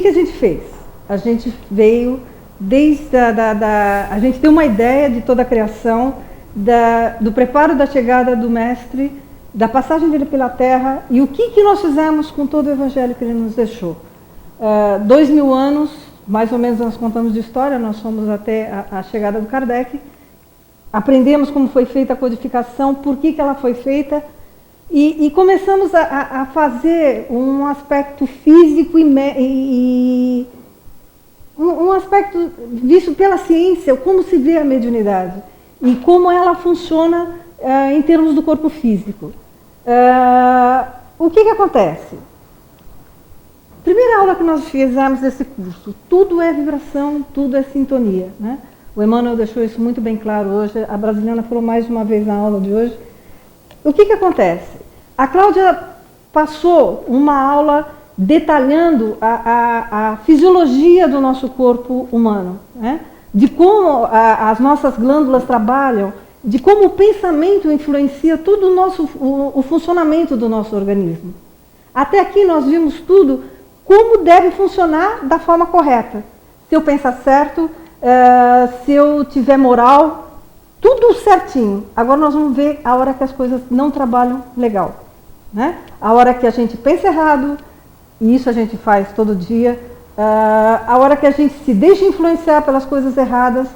que a gente fez? A gente veio desde a gente tem uma ideia de toda a criação, do preparo da chegada do Mestre, da passagem dele pela Terra, e o que nós fizemos com todo o Evangelho que ele nos deixou. 2000 anos, mais ou menos, nós contamos de história, nós fomos até a chegada do Kardec, aprendemos como foi feita a codificação, por que ela foi feita, e começamos a fazer um aspecto físico e um aspecto visto pela ciência, como se vê a mediunidade e como ela funciona em termos do corpo físico. O que acontece? Primeira aula que nós fizemos desse curso, tudo é vibração, tudo é sintonia, né? O Emmanuel deixou isso muito bem claro hoje, a Brasiliana falou mais de uma vez na aula de hoje. O que acontece? A Cláudia passou uma aula detalhando a fisiologia do nosso corpo humano, né? De como as nossas glândulas trabalham, de como o pensamento influencia todo o funcionamento do nosso organismo. Até aqui nós vimos tudo como deve funcionar da forma correta. Se eu pensar certo, se eu tiver moral, tudo certinho. Agora nós vamos ver a hora que as coisas não trabalham legal, né? A hora que a gente pensa errado, e isso a gente faz todo dia, a hora que a gente se deixa influenciar pelas coisas erradas,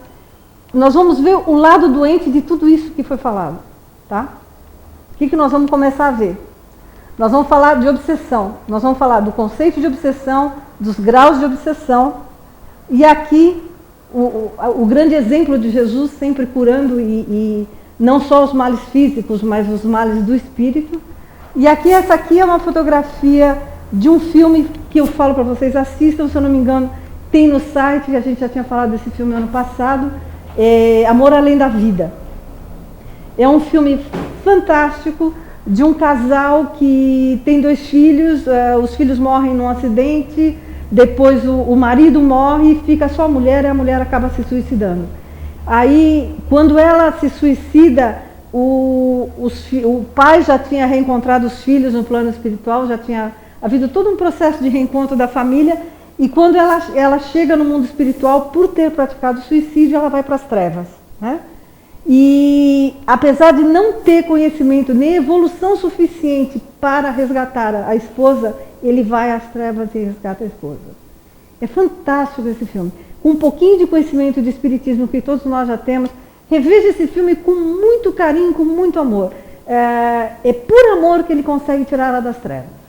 nós vamos ver o lado doente de tudo isso que foi falado, tá? O que nós vamos começar a ver? Nós vamos falar de obsessão, nós vamos falar do conceito de obsessão, dos graus de obsessão, e aqui o grande exemplo de Jesus sempre curando e não só os males físicos, mas os males do espírito. E aqui, essa aqui é uma fotografia de um filme que eu falo para vocês, assistam, se eu não me engano, tem no site, que a gente já tinha falado desse filme ano passado, Amor Além da Vida. É um filme fantástico de um casal que tem 2 filhos, os filhos morrem num acidente, depois o marido morre e fica só a mulher, e a mulher acaba se suicidando. Aí, quando ela se suicida, o pai já tinha reencontrado os filhos no plano espiritual, já tinha havido todo um processo de reencontro da família, e quando ela chega no mundo espiritual, por ter praticado suicídio, ela vai para as trevas, né? E apesar de não ter conhecimento nem evolução suficiente para resgatar a esposa, ele vai às trevas e resgata a esposa. É fantástico esse filme. Com um pouquinho de conhecimento de espiritismo que todos nós já temos, reveja esse filme com muito carinho, com muito amor. É por amor que ele consegue tirar ela das trevas.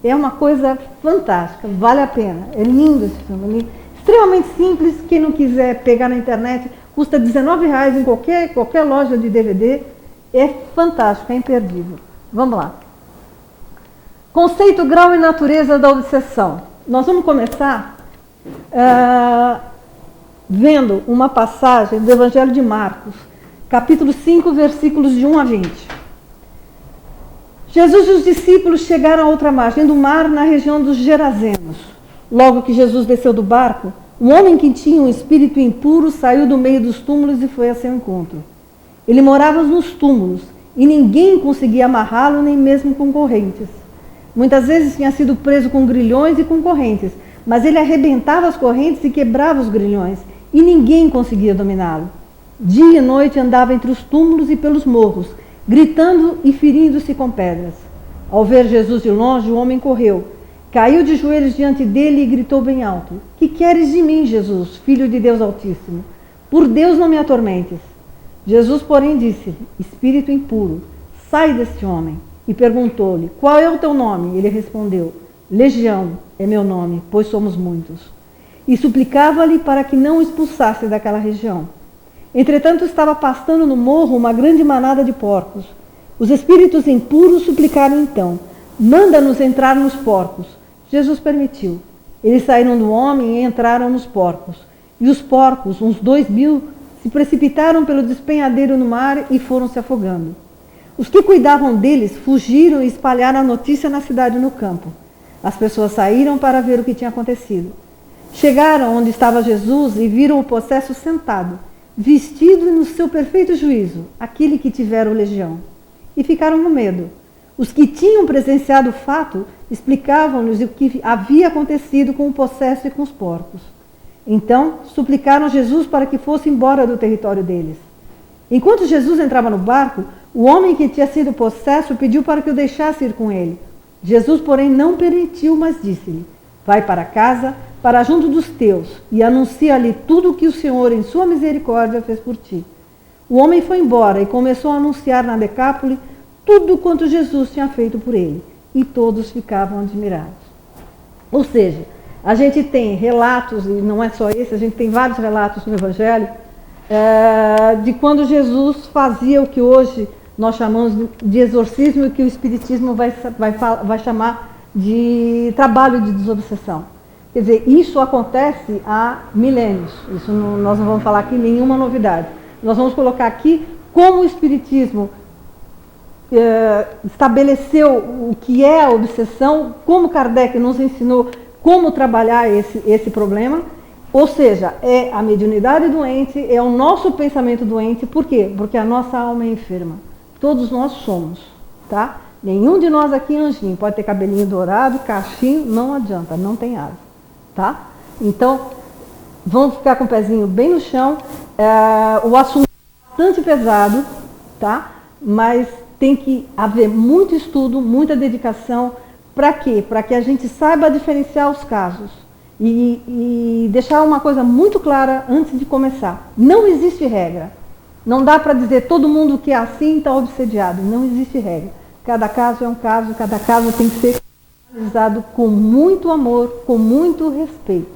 É uma coisa fantástica, vale a pena. É lindo esse filme, extremamente simples. Quem não quiser pegar na internet, custa R$19 em qualquer loja de DVD. É fantástico, é imperdível. Vamos lá. Conceito, grau e natureza da obsessão. Nós vamos começar vendo uma passagem do Evangelho de Marcos, capítulo 5, versículos de 1 a 20. Jesus e os discípulos chegaram a outra margem do mar, na região dos Gerazenos. Logo que Jesus desceu do barco, um homem que tinha um espírito impuro saiu do meio dos túmulos e foi a seu encontro. Ele morava nos túmulos e ninguém conseguia amarrá-lo, nem mesmo com correntes. Muitas vezes tinha sido preso com grilhões e com correntes, mas ele arrebentava as correntes e quebrava os grilhões, e ninguém conseguia dominá-lo. Dia e noite andava entre os túmulos e pelos morros, gritando e ferindo-se com pedras. Ao ver Jesus de longe, o homem correu, caiu de joelhos diante dele e gritou bem alto: Que queres de mim, Jesus, filho de Deus Altíssimo? Por Deus, não me atormentes. Jesus, porém, disse-lhe: Espírito impuro, sai deste homem. E perguntou-lhe: Qual é o teu nome? Ele respondeu: Legião é meu nome, pois somos muitos. E suplicava-lhe para que não o expulsasse daquela região. Entretanto, estava pastando no morro uma grande manada de porcos. Os espíritos impuros suplicaram então: Manda-nos entrar nos porcos. Jesus permitiu. Eles saíram do homem e entraram nos porcos. E os porcos, uns 2.000, se precipitaram pelo despenhadeiro no mar e foram se afogando. Os que cuidavam deles fugiram e espalharam a notícia na cidade e no campo. As pessoas saíram para ver o que tinha acontecido. Chegaram onde estava Jesus e viram o possesso sentado, vestido no seu perfeito juízo, aquele que tivera o legião. E ficaram com medo. Os que tinham presenciado o fato explicavam-nos o que havia acontecido com o possesso e com os porcos. Então, suplicaram Jesus para que fosse embora do território deles. Enquanto Jesus entrava no barco, o homem que tinha sido possesso pediu para que o deixasse ir com ele. Jesus, porém, não permitiu, mas disse-lhe: vai para casa, para junto dos teus, e anuncia-lhe tudo o que o Senhor, em sua misericórdia, fez por ti. O homem foi embora e começou a anunciar na Decápole tudo quanto Jesus tinha feito por ele, e todos ficavam admirados. Ou seja, a gente tem relatos, e não é só esse, a gente tem vários relatos no Evangelho, de quando Jesus fazia o que hoje nós chamamos de exorcismo e que o Espiritismo vai chamar de trabalho de desobsessão. Quer dizer, isso acontece há milênios, isso nós não vamos falar aqui nenhuma novidade. Nós vamos colocar aqui como o Espiritismo estabeleceu o que é a obsessão, como Kardec nos ensinou como trabalhar esse problema, ou seja, é a mediunidade doente, é o nosso pensamento doente. Por quê? Porque a nossa alma é enferma. Todos nós somos, tá? Nenhum de nós aqui é anjinho, pode ter cabelinho dourado, cachinho, não adianta, não tem asa, tá? Então, vamos ficar com o pezinho bem no chão. O assunto é bastante pesado, tá? Mas tem que haver muito estudo, muita dedicação. Para quê? Para que a gente saiba diferenciar os casos. E deixar uma coisa muito clara antes de começar. Não existe regra. Não dá para dizer todo mundo que é assim está obsediado. Não existe regra. Cada caso é um caso, cada caso tem que ser analisado com muito amor, com muito respeito.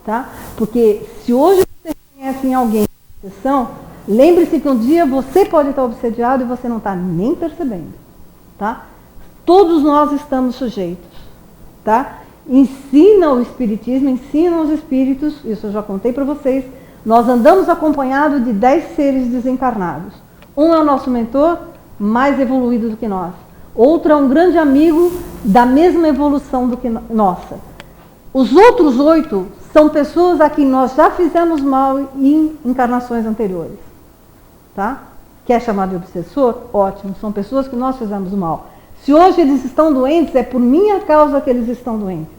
Tá? Porque se hoje você conhece alguém com obsessão, lembre-se que um dia você pode estar obsediado e você não está nem percebendo. Tá? Todos nós estamos sujeitos. Tá? Ensina o Espiritismo, ensina os espíritos, isso eu já contei para vocês. Nós andamos acompanhados de 10 seres desencarnados. Um é o nosso mentor, mais evoluído do que nós. Outro é um grande amigo da mesma evolução do que nossa. Os outros 8 são pessoas a quem nós já fizemos mal em encarnações anteriores. Tá? Quer chamar de obsessor? Ótimo, são pessoas que nós fizemos mal. Se hoje eles estão doentes, é por minha causa que eles estão doentes.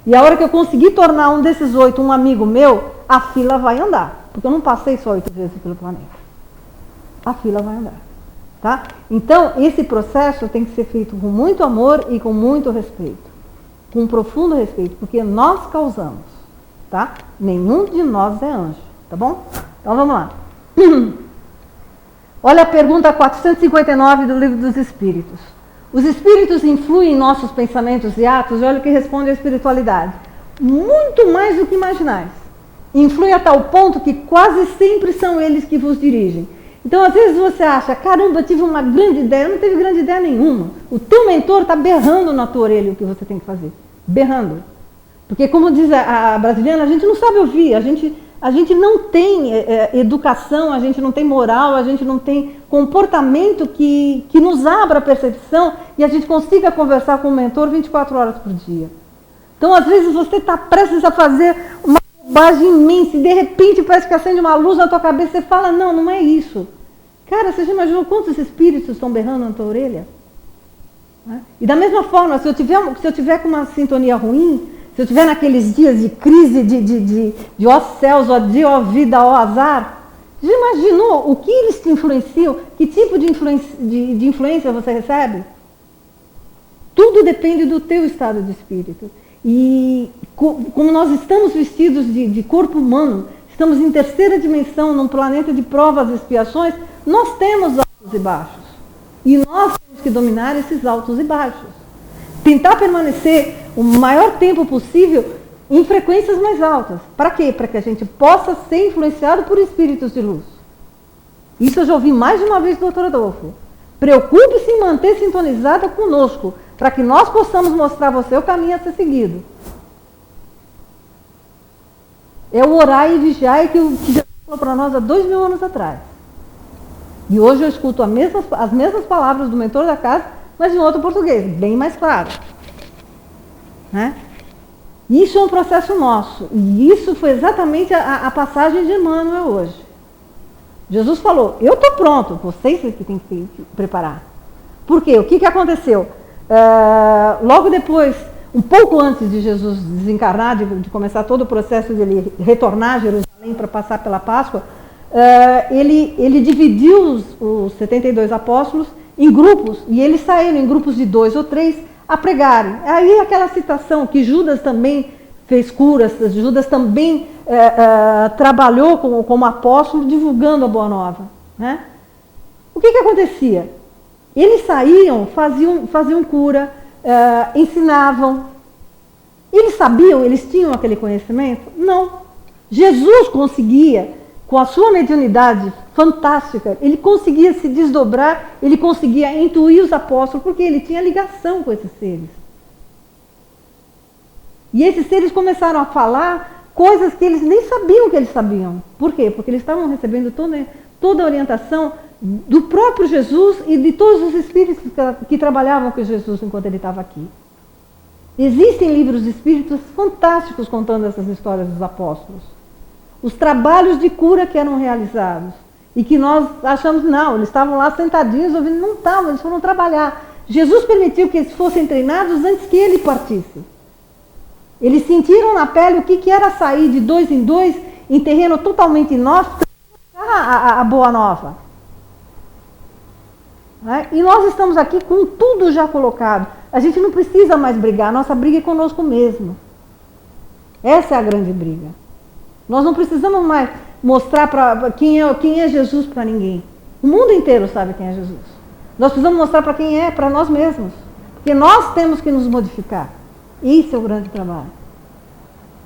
E a hora que eu conseguir tornar um desses 8 um amigo meu, a fila vai andar. Porque eu não passei só 8 vezes pelo planeta. A fila vai andar. Tá? Então, esse processo tem que ser feito com muito amor e com muito respeito. Com um profundo respeito, porque nós causamos. Tá? Nenhum de nós é anjo. Tá bom? Então, vamos lá. Olha a pergunta 459 do Livro dos Espíritos. Os espíritos influem em nossos pensamentos e atos? Olha o que responde a espiritualidade. Muito mais do que imaginais. Influi a tal ponto que quase sempre são eles que vos dirigem. Então, às vezes você acha, caramba, tive uma grande ideia. Não teve grande ideia nenhuma. O teu mentor está berrando na tua orelha o que você tem que fazer. Berrando. Porque, como diz a brasileira, a gente não sabe ouvir, a gente não tem educação, a gente não tem moral, a gente não tem comportamento que nos abra a percepção e a gente consiga conversar com o mentor 24 horas por dia. Então, às vezes, você está prestes a fazer uma bobagem imensa e, de repente, parece que acende uma luz na tua cabeça e você fala, não, não é isso. Cara, você já imaginou quantos espíritos estão berrando na tua orelha? E da mesma forma, se eu tiver com uma sintonia ruim, se eu estiver naqueles dias de crise, de ó céus, ó dia, ó vida, ó azar, já imaginou o que eles te influenciam? Que tipo de influência você recebe? Tudo depende do teu estado de espírito. E como nós estamos vestidos de corpo humano, estamos em terceira dimensão, num planeta de provas e expiações, nós temos altos e baixos. E nós temos que dominar esses altos e baixos. Tentar permanecer o maior tempo possível em frequências mais altas. Para quê? Para que a gente possa ser influenciado por espíritos de luz. Isso eu já ouvi mais de uma vez do Dr. Adolfo. Preocupe-se em manter sintonizada conosco, para que nós possamos mostrar a você o caminho a ser seguido. É o orar e vigiar que Jesus falou para nós há 2000 anos atrás. E hoje eu escuto as mesmas palavras do mentor da casa, mas em outro português, bem mais claro. Né? Isso é um processo nosso. E isso foi exatamente a passagem de Emmanuel hoje. Jesus falou, eu estou pronto, vocês que têm que preparar. Por quê? O que aconteceu? Logo depois, um pouco antes de Jesus desencarnar, de começar todo o processo de ele retornar a Jerusalém para passar pela Páscoa, ele dividiu os 72 apóstolos em grupos, e eles saíram em grupos de 2 ou 3 a pregarem. Aí aquela citação que Judas também fez curas, Judas também trabalhou como apóstolo divulgando a Boa Nova, né? O que acontecia? Eles saíam, faziam cura, ensinavam. Eles sabiam, eles tinham aquele conhecimento? Não. Jesus conseguia, com a sua mediunidade fantástica, ele conseguia se desdobrar, ele conseguia intuir os apóstolos, porque ele tinha ligação com esses seres. E esses seres começaram a falar coisas que eles nem sabiam que eles sabiam. Por quê? Porque eles estavam recebendo toda a orientação do próprio Jesus e de todos os espíritos que trabalhavam com Jesus enquanto ele estava aqui. Existem livros de espíritos fantásticos contando essas histórias dos apóstolos. Os trabalhos de cura que eram realizados. E que nós achamos, não, eles estavam lá sentadinhos ouvindo, não estavam, eles foram trabalhar. Jesus permitiu que eles fossem treinados antes que ele partisse. Eles sentiram na pele o que era sair de 2 em 2 em terreno totalmente inóspito a Boa Nova. E nós estamos aqui com tudo já colocado. A gente não precisa mais brigar, nossa briga é conosco mesmo. Essa é a grande briga. Nós não precisamos mais mostrar para quem é Jesus para ninguém. O mundo inteiro sabe quem é Jesus. Nós precisamos mostrar para quem é, para nós mesmos. Porque nós temos que nos modificar. Isso é o grande trabalho.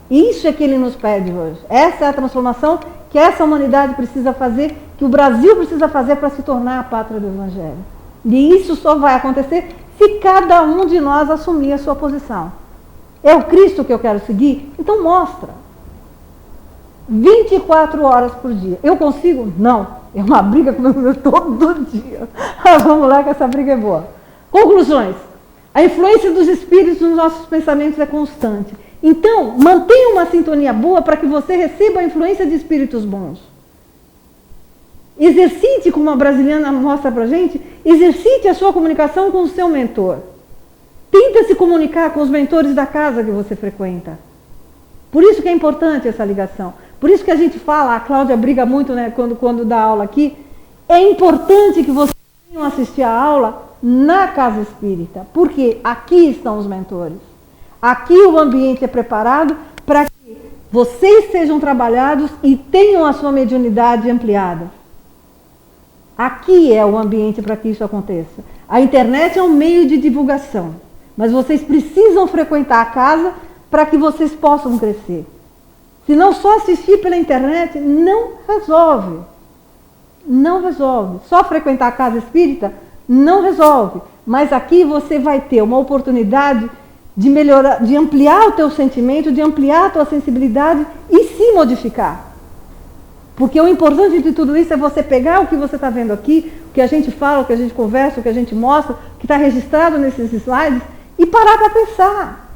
Isso é que ele nos pede hoje. Essa é a transformação que essa humanidade precisa fazer, que o Brasil precisa fazer para se tornar a pátria do Evangelho. E isso só vai acontecer se cada um de nós assumir a sua posição. É o Cristo que eu quero seguir? Então mostra. 24 horas por dia. Eu consigo? Não. É uma briga com o meu todo dia. Vamos lá que essa briga é boa. Conclusões. A influência dos espíritos nos nossos pensamentos é constante. Então, mantenha uma sintonia boa para que você receba a influência de espíritos bons. Exercite, como a brasiliana mostra para a gente, exercite a sua comunicação com o seu mentor. Tenta se comunicar com os mentores da casa que você frequenta. Por isso que é importante essa ligação. Por isso que a gente fala, a Cláudia briga muito, né, quando dá aula aqui, é importante que vocês venham assistir a aula na casa espírita, porque aqui estão os mentores. Aqui o ambiente é preparado para que vocês sejam trabalhados e tenham a sua mediunidade ampliada. Aqui é o ambiente para que isso aconteça. A internet é um meio de divulgação, mas vocês precisam frequentar a casa para que vocês possam crescer. Se não só assistir pela internet, não resolve. Não resolve. Só frequentar a casa espírita não resolve. Mas aqui você vai ter uma oportunidade de melhorar, de ampliar o teu sentimento, de ampliar a tua sensibilidade e se modificar. Porque o importante de tudo isso é você pegar o que você está vendo aqui, o que a gente fala, o que a gente conversa, o que a gente mostra, o que está registrado nesses slides, e parar para pensar.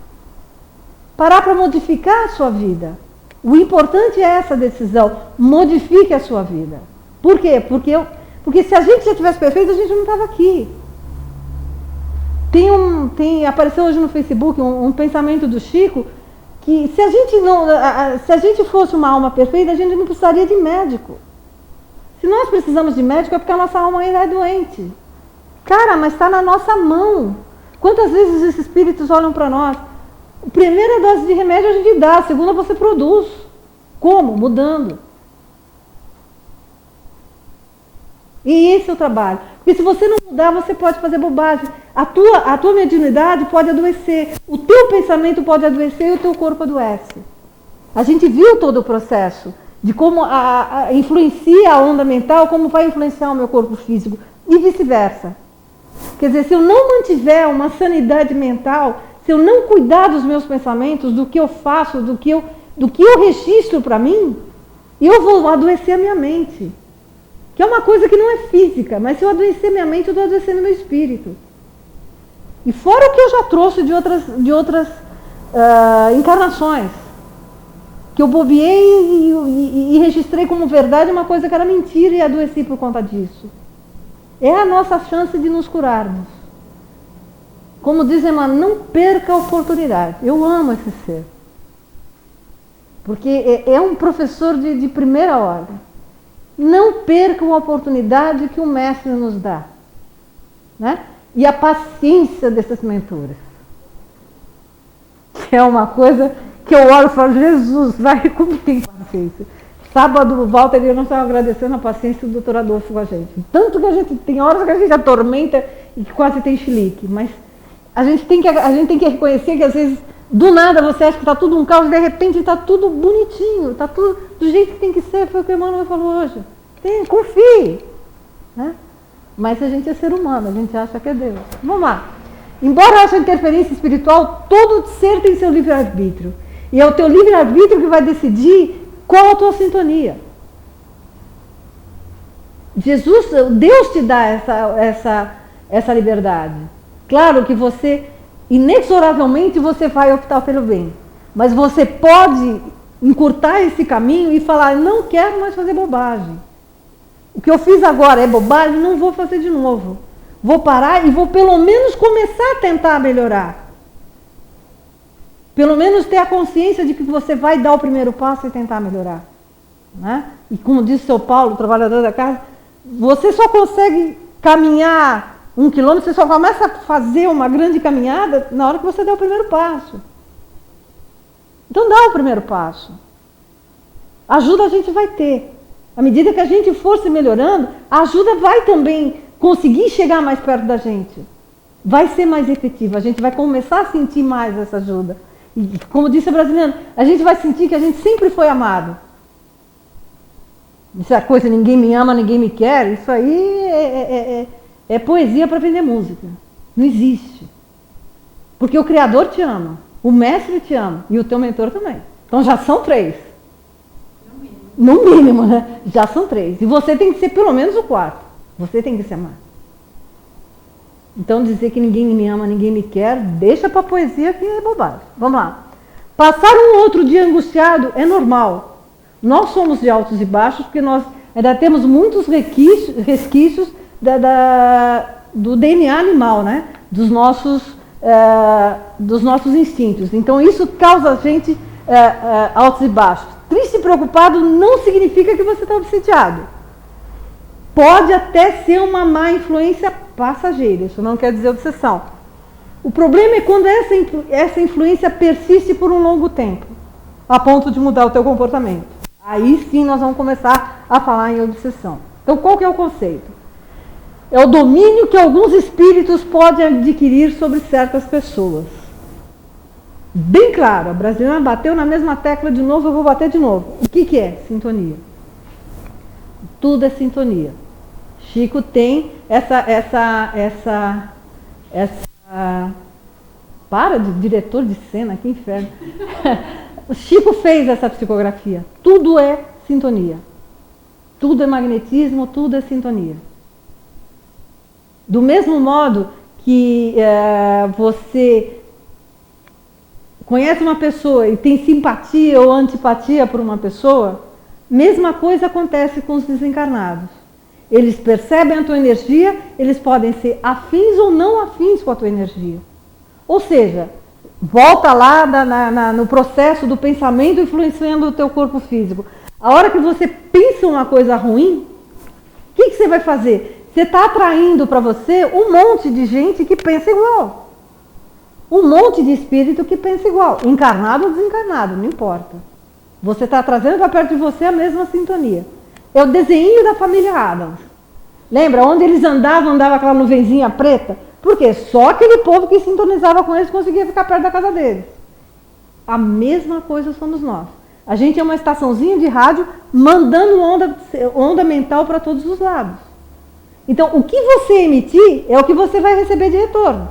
Parar para modificar a sua vida. O importante é essa decisão. Modifique a sua vida. Por quê? Porque se a gente já tivesse perfeito, a gente não estava aqui. Apareceu hoje no Facebook um pensamento do Chico, que se a gente fosse uma alma perfeita, a gente não precisaria de médico. Se nós precisamos de médico, é porque a nossa alma ainda é doente. Cara, mas está na nossa mão. Quantas vezes esses espíritos olham para nós? A primeira dose de remédio a gente dá, a segunda você produz. Como? Mudando. E esse é o trabalho. Porque se você não mudar, você pode fazer bobagem. A tua mediunidade pode adoecer. O teu pensamento pode adoecer e o teu corpo adoece. A gente viu todo o processo de como influencia a onda mental, como vai influenciar o meu corpo físico. E vice-versa. Quer dizer, se eu não mantiver uma sanidade mental, se eu não cuidar dos meus pensamentos, do que eu faço, do que eu registro para mim, eu vou adoecer a minha mente. Que é uma coisa que não é física, mas se eu adoecer minha mente, eu estou adoecendo meu espírito. E fora o que eu já trouxe de outras encarnações, que eu bobeei e registrei como verdade uma coisa que era mentira e adoeci por conta disso. É a nossa chance de nos curarmos. Como diz Emmanuel, não perca a oportunidade. Eu amo esse ser. Porque é um professor de primeira ordem. Não percam a oportunidade que o mestre nos dá. Né? E a paciência desses mentores. Que é uma coisa que eu olho e falo, Jesus, vai como tem paciência. Sábado, o Walter e eu não estávamos agradecendo a paciência do Dr. Adolfo com a gente. Tanto que a gente tem horas que a gente atormenta e que quase tem chilique. Mas a gente tem que reconhecer que às vezes, do nada, você acha que está tudo um caos, de repente está tudo bonitinho, está tudo do jeito que tem que ser. Foi o que o Emmanuel falou hoje. Confie. Né? Mas a gente é ser humano, a gente acha que é Deus. Vamos lá. Embora haja interferência espiritual, todo ser tem seu livre-arbítrio. E é o teu livre-arbítrio que vai decidir qual a tua sintonia. Jesus, Deus te dá essa liberdade. Claro que você, inexoravelmente, você vai optar pelo bem. Mas você pode encurtar esse caminho e falar, não quero mais fazer bobagem. O que eu fiz agora é bobagem, não vou fazer de novo. Vou parar e vou pelo menos começar a tentar melhorar. Pelo menos ter a consciência de que você vai dar o primeiro passo e tentar melhorar. Né? E como disse o seu Paulo, trabalhador da casa, você só consegue caminhar 1 quilômetro, você só começa a fazer uma grande caminhada na hora que você der o primeiro passo. Então dá o primeiro passo. Ajuda a gente vai ter. À medida que a gente for se melhorando, a ajuda vai também conseguir chegar mais perto da gente. Vai ser mais efetiva, a gente vai começar a sentir mais essa ajuda. E, como disse a brasileira, a gente vai sentir que a gente sempre foi amado. Essa coisa, ninguém me ama, ninguém me quer, isso aí é poesia para vender música. Não existe. Porque o Criador te ama, o Mestre te ama e o teu mentor também. Então já são 3. No mínimo, né? Já são 3. E você tem que ser pelo menos o 4. Você tem que se amar. Então dizer que ninguém me ama, ninguém me quer, deixa para a poesia que é bobagem. Vamos lá. Passar um outro dia angustiado é normal. Nós somos de altos e baixos porque nós ainda temos muitos resquícios do DNA animal, né? Dos nossos instintos. Então isso causa a gente altos e baixos. Triste e preocupado não significa que você está obsediado. Pode até ser uma má influência passageira, isso não quer dizer obsessão. O problema é quando essa influência persiste por um longo tempo, a ponto de mudar o teu comportamento. Aí sim nós vamos começar a falar em obsessão. Então qual que é o conceito? É o domínio que alguns espíritos podem adquirir sobre certas pessoas. Bem claro, a brasileira bateu na mesma tecla de novo, eu vou bater de novo. O que é sintonia? Tudo é sintonia. Chico tem para de diretor de cena, que inferno. O Chico fez essa psicografia. Tudo é sintonia. Tudo é magnetismo, tudo é sintonia. Do mesmo modo que você conhece uma pessoa e tem simpatia ou antipatia por uma pessoa, mesma coisa acontece com os desencarnados. Eles percebem a tua energia, eles podem ser afins ou não afins com a tua energia. Ou seja, volta lá no processo do pensamento influenciando o teu corpo físico. A hora que você pensa uma coisa ruim, o que você vai fazer? Você está atraindo para você um monte de gente que pensa igual. Um monte de espírito que pensa igual. Encarnado ou desencarnado, não importa. Você está trazendo para perto de você a mesma sintonia. É o desenho da família Adams. Lembra? Onde eles andava aquela nuvenzinha preta? Por quê? Só aquele povo que sintonizava com eles conseguia ficar perto da casa deles. A mesma coisa somos nós. A gente é uma estaçãozinha de rádio mandando onda mental para todos os lados. Então, o que você emitir é o que você vai receber de retorno.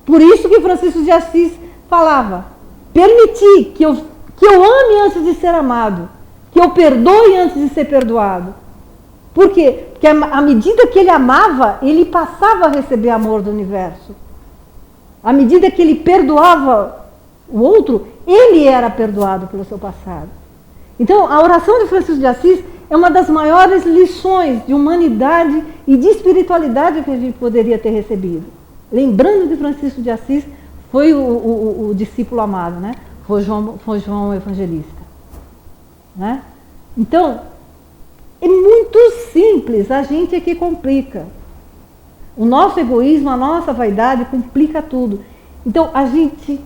Por isso que Francisco de Assis falava, permitir que eu ame antes de ser amado, que eu perdoe antes de ser perdoado. Por quê? Porque à medida que ele amava, ele passava a receber amor do universo. À medida que ele perdoava o outro, ele era perdoado pelo seu passado. Então, a oração de Francisco de Assis é uma das maiores lições de humanidade e de espiritualidade que a gente poderia ter recebido. Lembrando de Francisco de Assis, foi o discípulo amado, né? Foi João Evangelista. Né? Então, é muito simples, a gente é que complica. O nosso egoísmo, a nossa vaidade complica tudo. Então, a gente,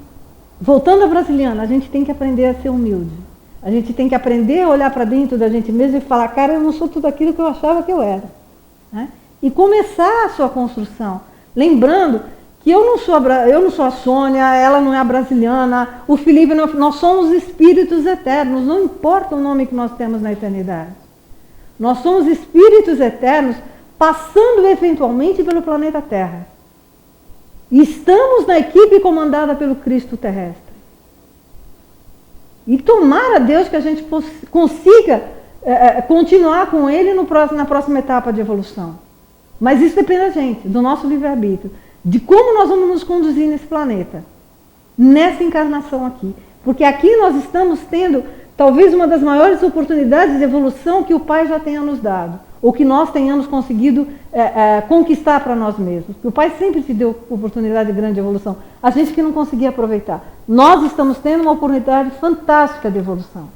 voltando à brasiliana, a gente tem que aprender a ser humilde. A gente tem que aprender a olhar para dentro da gente mesmo e falar, cara, eu não sou tudo aquilo que eu achava que eu era. Né? E começar a sua construção. Lembrando que eu não sou a Sônia, ela não é a brasiliana, o Felipe, nós somos espíritos eternos, não importa o nome que nós temos na eternidade. Nós somos espíritos eternos passando eventualmente pelo planeta Terra. E estamos na equipe comandada pelo Cristo terrestre. E tomara Deus que a gente consiga continuar com Ele na próxima etapa de evolução. Mas isso depende da gente, do nosso livre-arbítrio, de como nós vamos nos conduzir nesse planeta, nessa encarnação aqui. Porque aqui nós estamos tendo talvez uma das maiores oportunidades de evolução que o Pai já tenha nos dado, ou que nós tenhamos conseguido conquistar para nós mesmos. Porque o Pai sempre te deu oportunidade de grande evolução, a gente que não conseguia aproveitar. Nós estamos tendo uma oportunidade fantástica de evolução.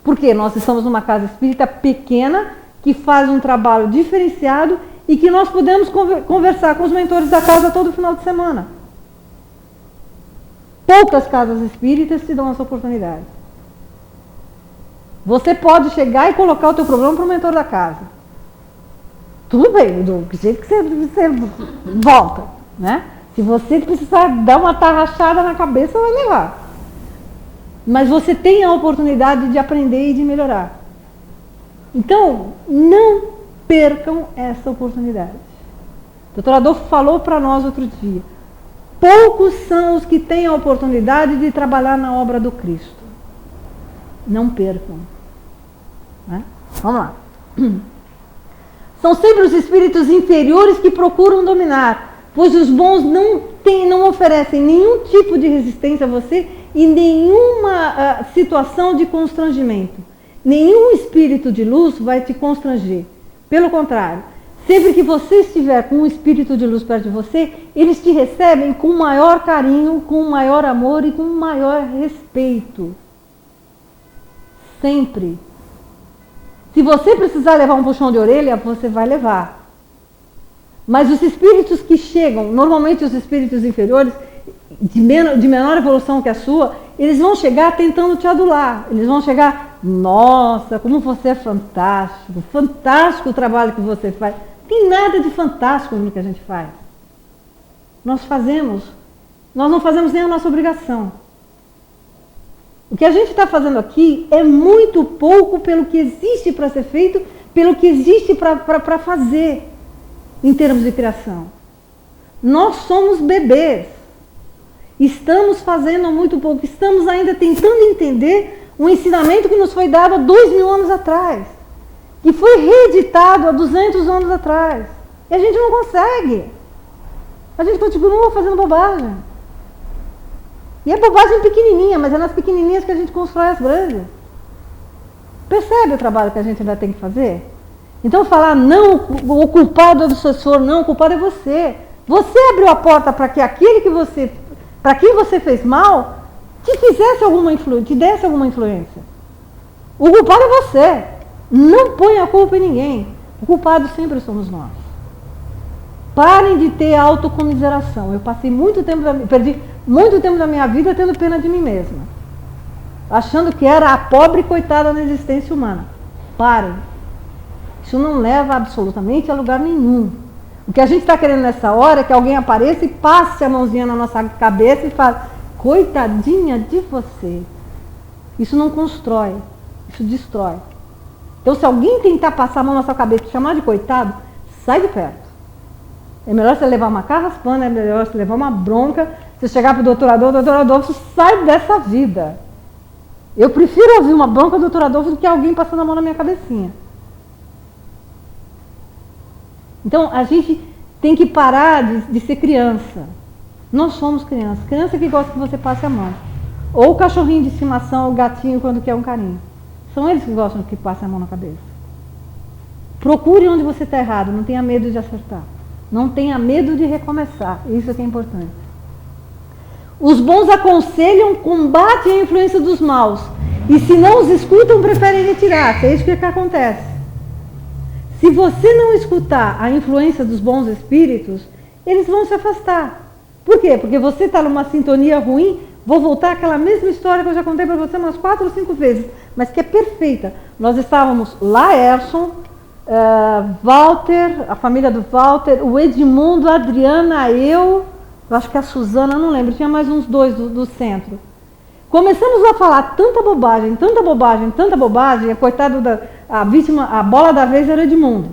Por quê? Nós estamos numa casa espírita pequena, que faz um trabalho diferenciado e que nós podemos conversar com os mentores da casa todo final de semana. Poucas casas espíritas te dão essa oportunidade. Você pode chegar e colocar o teu problema para o mentor da casa. Tudo bem, do jeito que você volta. Né? Se você precisar dar uma tarrachada na cabeça, vai levar. Mas você tem a oportunidade de aprender e de melhorar. Então, não percam essa oportunidade. O Dr. Adolfo falou para nós outro dia. Poucos são os que têm a oportunidade de trabalhar na obra do Cristo. Não percam. Né? Vamos lá. São sempre os espíritos inferiores que procuram dominar, pois os bons não oferecem nenhum tipo de resistência a você e nenhuma situação de constrangimento. Nenhum espírito de luz vai te constranger. Pelo contrário, sempre que você estiver com um espírito de luz perto de você, eles te recebem com maior carinho, com maior amor e com maior respeito. Sempre. Se você precisar levar um puxão de orelha, você vai levar. Mas os espíritos que chegam, normalmente os espíritos inferiores, de menor evolução que a sua, eles vão chegar tentando te adular. Eles vão chegar, nossa, como você é fantástico, fantástico o trabalho que você faz. Não tem nada de fantástico no que a gente faz. Nós não fazemos nem a nossa obrigação. O que a gente está fazendo aqui é muito pouco pelo que existe para ser feito, pelo que existe para fazer em termos de criação. Nós somos bebês. Estamos fazendo muito pouco, estamos ainda tentando entender um ensinamento que nos foi dado há 2000 anos atrás, que foi reeditado há 200 anos atrás. E a gente não consegue. A gente continua fazendo bobagem. E é bobagem pequenininha, mas é nas pequenininhas que a gente constrói as grandes. Percebe o trabalho que a gente ainda tem que fazer? Então falar, não, o culpado é do sucessor, não, o culpado é você. Você abriu a porta para que aquele que você... para quem você fez mal, te desse alguma influência. O culpado é você. Não põe a culpa em ninguém. O culpado sempre somos nós. Parem de ter autocomiseração. Eu passei perdi muito tempo da minha vida tendo pena de mim mesma. Achando que era a pobre coitada na existência humana. Parem. Isso não leva absolutamente a lugar nenhum. O que a gente está querendo nessa hora é que alguém apareça e passe a mãozinha na nossa cabeça e fale, coitadinha de você. Isso não constrói, isso destrói. Então se alguém tentar passar a mão na sua cabeça e chamar de coitado, sai de perto. É melhor você levar uma carraspana, é melhor você levar uma bronca, você chegar para o doutor Adolfo, sai dessa vida. Eu prefiro ouvir uma bronca do doutor Adolfo do que alguém passando a mão na minha cabecinha. Então, a gente tem que parar de ser criança. Nós somos crianças. Criança que gosta que você passe a mão. Ou o cachorrinho de estimação, o gatinho quando quer um carinho. São eles que gostam que passe a mão na cabeça. Procure onde você está errado, não tenha medo de acertar. Não tenha medo de recomeçar. Isso é que é importante. Os bons aconselham, combatem a influência dos maus. E se não os escutam, preferem retirar-se. É isso que acontece. Se você não escutar a influência dos bons espíritos, eles vão se afastar. Por quê? Porque você está numa sintonia ruim. Vou voltar àquela mesma história que eu já contei para você umas 4 ou 5 vezes, mas que é perfeita. Nós estávamos Laércio, Walter, a família do Walter, o Edmundo, a Adriana, eu acho que a Suzana, não lembro, tinha mais uns 2 do centro. Começamos a falar tanta bobagem, tanta bobagem, tanta bobagem, a coitado a vítima, a bola da vez era o Edmundo.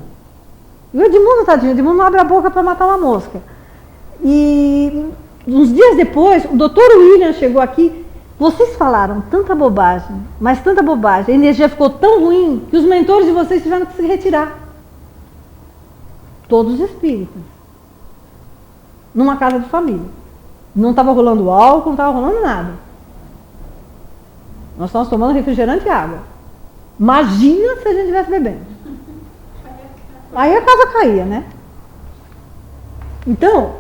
E o Edmundo, tadinho, o Edmundo não abre a boca para matar uma mosca. E uns dias depois, o doutor William chegou aqui. Vocês falaram tanta bobagem, mas tanta bobagem, a energia ficou tão ruim que os mentores de vocês tiveram que se retirar. Todos os espíritas. Numa casa de família. Não estava rolando álcool, não estava rolando nada. Nós estávamos tomando refrigerante e água. Imagina se a gente estivesse bebendo. Aí a casa caía, né? Então,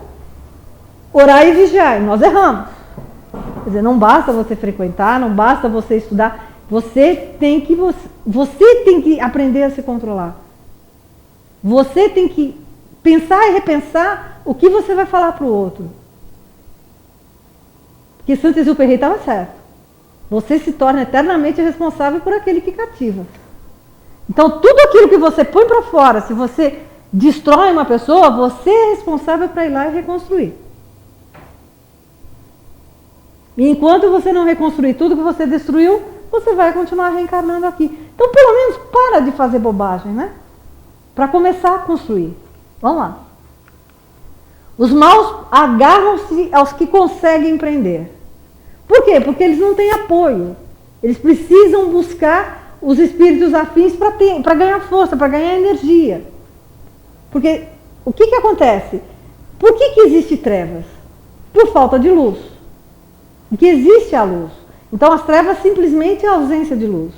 orar e vigiar, nós erramos. Quer dizer, não basta você frequentar, não basta você estudar, você tem que aprender a se controlar. Você tem que pensar e repensar o que você vai falar para o outro. Porque Saint-Exupéry estava certo. Você se torna eternamente responsável por aquele que cativa. Então, tudo aquilo que você põe para fora, se você destrói uma pessoa, você é responsável para ir lá e reconstruir. E enquanto você não reconstruir tudo que você destruiu, você vai continuar reencarnando aqui. Então, pelo menos, para de fazer bobagem, né? Para começar a construir. Vamos lá. Os maus agarram-se aos que conseguem empreender. Por quê? Porque eles não têm apoio. Eles precisam buscar os espíritos afins para ganhar força, para ganhar energia. Porque o que acontece? Por que existe trevas? Por falta de luz. Porque existe a luz. Então as trevas simplesmente é a ausência de luz.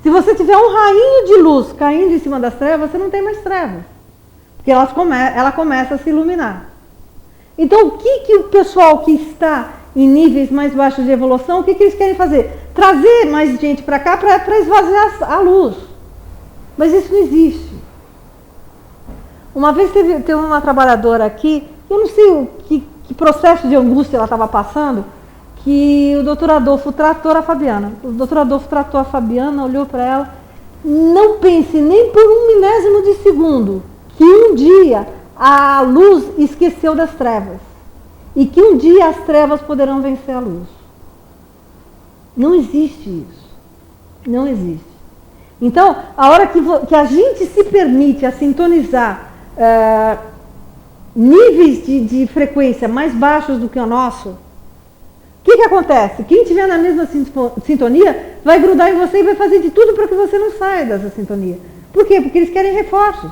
Se você tiver um rainho de luz caindo em cima das trevas, você não tem mais trevas. Porque ela começa a se iluminar. Então o que o pessoal que está em níveis mais baixos de evolução, o que eles querem fazer? Trazer mais gente para cá para esvaziar a luz. Mas isso não existe. Uma vez teve uma trabalhadora aqui, eu não sei que processo de angústia ela estava passando, que o doutor Adolfo tratou a Fabiana. O doutor Adolfo tratou a Fabiana, olhou para ela. Não pense nem por um milésimo de segundo que um dia a luz esqueceu das trevas. E que um dia as trevas poderão vencer a luz. Não existe isso. Não existe. Então, a hora que a gente se permite a sintonizar níveis de frequência mais baixos do que o nosso, o que acontece? Quem estiver na mesma sintonia vai grudar em você e vai fazer de tudo para que você não saia dessa sintonia. Por quê? Porque eles querem reforços.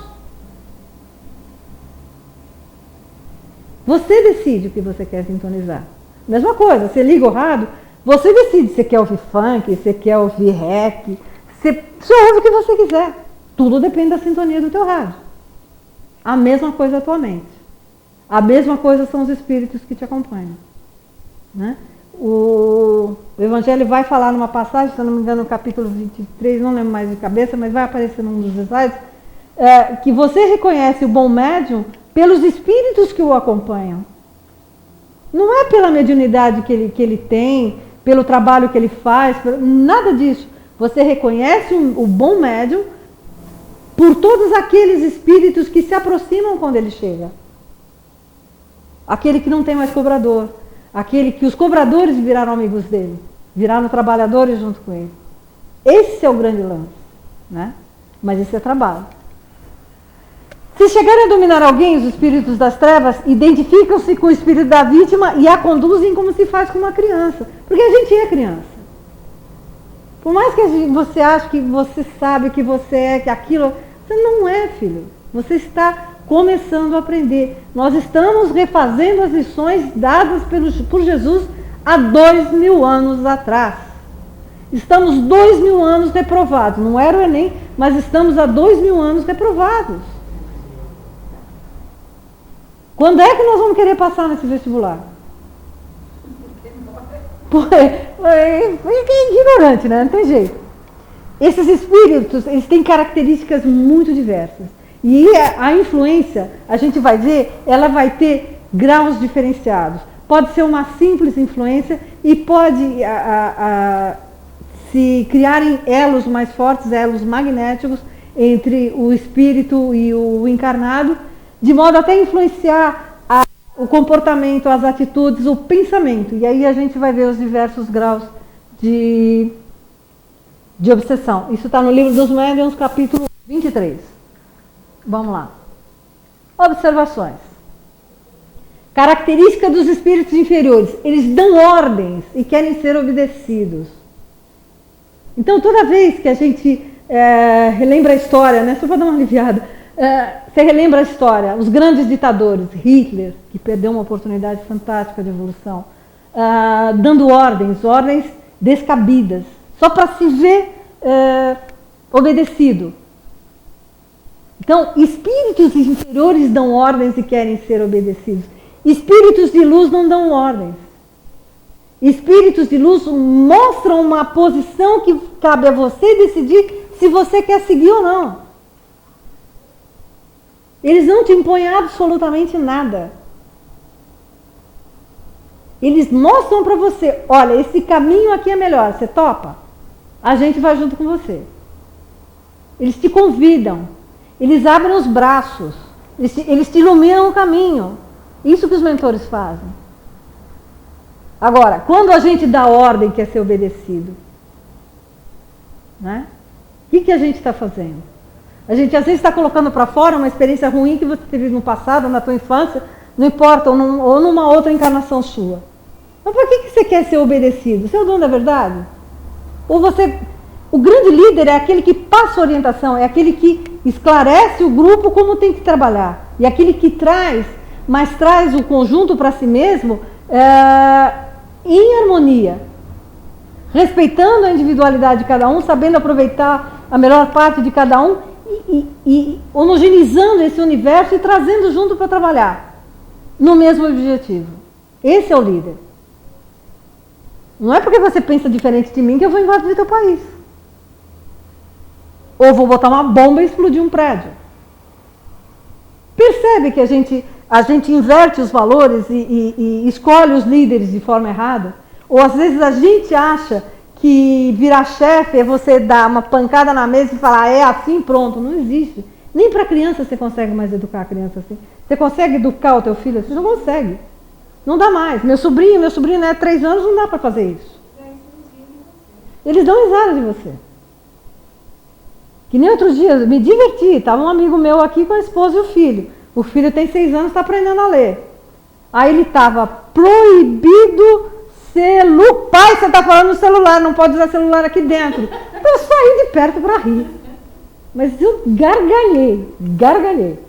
Você decide o que você quer sintonizar. Mesma coisa, você liga o rádio, você decide se você quer ouvir funk, se você quer ouvir rap, você ouve o que você quiser. Tudo depende da sintonia do teu rádio. A mesma coisa atualmente. A mesma coisa são os espíritos que te acompanham. Né? O Evangelho vai falar numa passagem, se eu não me engano, no capítulo 23, não lembro mais de cabeça, mas vai aparecer num dos slides, que você reconhece o bom médium pelos espíritos que o acompanham. Não é pela mediunidade que ele tem, pelo trabalho que ele faz, nada disso. Você reconhece o bom médium por todos aqueles espíritos que se aproximam quando ele chega. Aquele que não tem mais cobrador. Aquele que os cobradores viraram amigos dele. Viraram trabalhadores junto com ele. Esse é o grande lance. Né? Mas isso é trabalho. Se chegarem a dominar alguém, os espíritos das trevas identificam-se com o espírito da vítima e a conduzem como se faz com uma criança. Porque a gente é criança. Por mais que você ache que você sabe que você é, que aquilo... Você não é, filho. Você está começando a aprender. Nós estamos refazendo as lições dadas por Jesus há 2000 anos atrás. Estamos 2000 anos reprovados. Não era o Enem, mas estamos há 2000 anos reprovados. Quando é que nós vamos querer passar nesse vestibular? É ignorante, né? Não tem jeito. Esses espíritos, eles têm características muito diversas. E a influência, a gente vai ver, ela vai ter graus diferenciados. Pode ser uma simples influência e pode se criarem elos mais fortes, elos magnéticos, entre o espírito e o encarnado, de modo até influenciar o comportamento, as atitudes, o pensamento. E aí a gente vai ver os diversos graus de obsessão. Isso está no livro dos Médiuns, capítulo 23. Vamos lá. Observações. Característica dos espíritos inferiores. Eles dão ordens e querem ser obedecidos. Então, toda vez que a gente relembra a história, né, só para dar uma aliviada, você relembra a história, os grandes ditadores, Hitler, que perdeu uma oportunidade fantástica de evolução, dando ordens descabidas, só para se ver obedecido. Então, espíritos inferiores dão ordens e querem ser obedecidos. Espíritos de luz não dão ordens. Espíritos de luz mostram uma posição que cabe a você decidir se você quer seguir ou não. Eles não te impõem absolutamente nada. Eles mostram para você, olha, esse caminho aqui é melhor, você topa? A gente vai junto com você. Eles te convidam, eles abrem os braços, eles te iluminam o caminho. Isso que os mentores fazem. Agora, quando a gente dá ordem que é ser obedecido, né? O que a gente está fazendo? A gente às vezes está colocando para fora uma experiência ruim que você teve no passado, na tua infância, não importa, ou numa outra encarnação sua. Mas por que você quer ser obedecido? Você é o dono da verdade? Ou você... O grande líder é aquele que passa a orientação, é aquele que esclarece o grupo como tem que trabalhar. E aquele que traz, mas traz o conjunto para si mesmo em harmonia. Respeitando a individualidade de cada um, sabendo aproveitar a melhor parte de cada um e homogeneizando esse universo e trazendo junto para trabalhar no mesmo objetivo. Esse é o líder. Não é porque você pensa diferente de mim que eu vou invadir teu país. Ou vou botar uma bomba e explodir um prédio. Percebe que a gente inverte os valores e escolhe os líderes de forma errada? Ou às vezes a gente acha que virar chefe é você dar uma pancada na mesa e falar, é assim, pronto. Não existe. Nem para criança você consegue mais educar a criança assim. Você consegue educar o teu filho assim? Você não consegue. Não dá mais. Meu sobrinho é 3 anos, não dá para fazer isso. Eles dão risada de você. Que nem outro dia, me diverti. Estava um amigo meu aqui com a esposa e o filho. O filho tem 6 anos, está aprendendo a ler. Aí ele estava proibido pai, você está falando no celular, não pode usar celular aqui dentro. Eu saí de perto para rir. Mas eu gargalhei.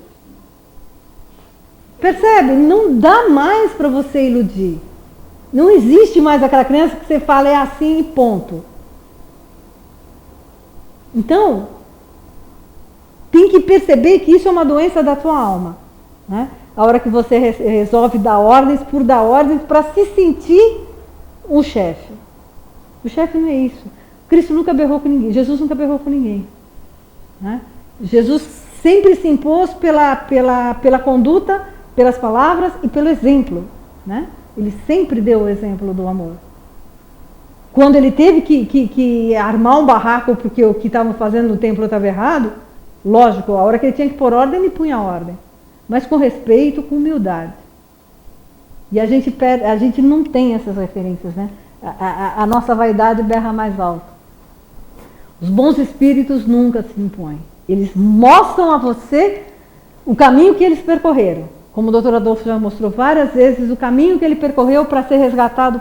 Percebe? Não dá mais para você iludir. Não existe mais aquela criança que você fala é assim e ponto. Então, tem que perceber que isso é uma doença da tua alma. Né? A hora que você resolve dar ordens para se sentir um chefe. O chefe não é isso. Cristo nunca berrou com ninguém. Jesus nunca berrou com ninguém. Né? Jesus sempre se impôs pela conduta, pelas palavras e pelo exemplo. Né? Ele sempre deu o exemplo do amor. Quando ele teve que armar um barraco porque o que estavam fazendo no templo estava errado, lógico, a hora que ele tinha que pôr ordem, ele punha ordem. Mas com respeito, com humildade. E a gente não tem essas referências, né? A nossa vaidade berra mais alto. Os bons espíritos nunca se impõem. Eles mostram a você o caminho que eles percorreram. Como o Dr. Adolfo já mostrou várias vezes, o caminho que ele percorreu para ser resgatado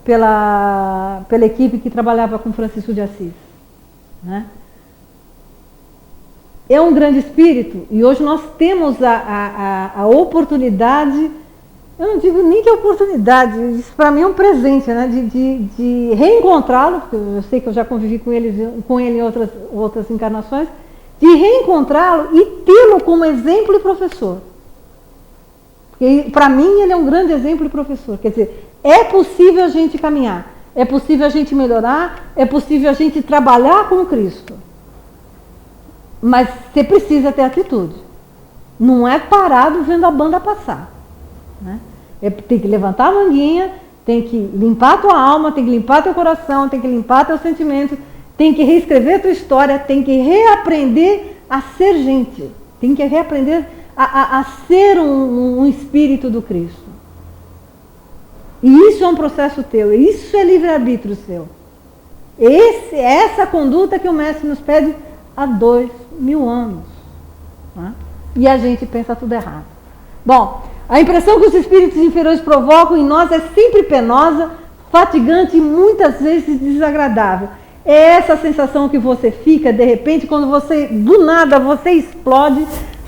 pela equipe que trabalhava com Francisco de Assis. Né? É um grande espírito e hoje nós temos a oportunidade, eu não digo nem que é oportunidade, isso para mim é um presente, né? de reencontrá-lo, porque eu sei que eu já convivi com ele em outras encarnações, de reencontrá-lo e tê-lo como exemplo e professor. Porque, para mim, ele é um grande exemplo de professor. Quer dizer, é possível a gente caminhar, é possível a gente melhorar, é possível a gente trabalhar com Cristo. Mas você precisa ter atitude. Não é parado vendo a banda passar. Né? Tem que levantar a manguinha, tem que limpar a tua alma, tem que limpar teu coração, tem que limpar teus sentimentos, tem que reescrever a tua história, tem que reaprender a ser gente. Tem que reaprender a ser um espírito do Cristo. E isso é um processo teu, isso é livre-arbítrio seu. Essa conduta que o Mestre nos pede há 2000 anos. Né? E a gente pensa tudo errado. Bom, a impressão que os espíritos inferiores provocam em nós é sempre penosa, fatigante e muitas vezes desagradável. É essa sensação que você fica, de repente, quando você, do nada, você explode,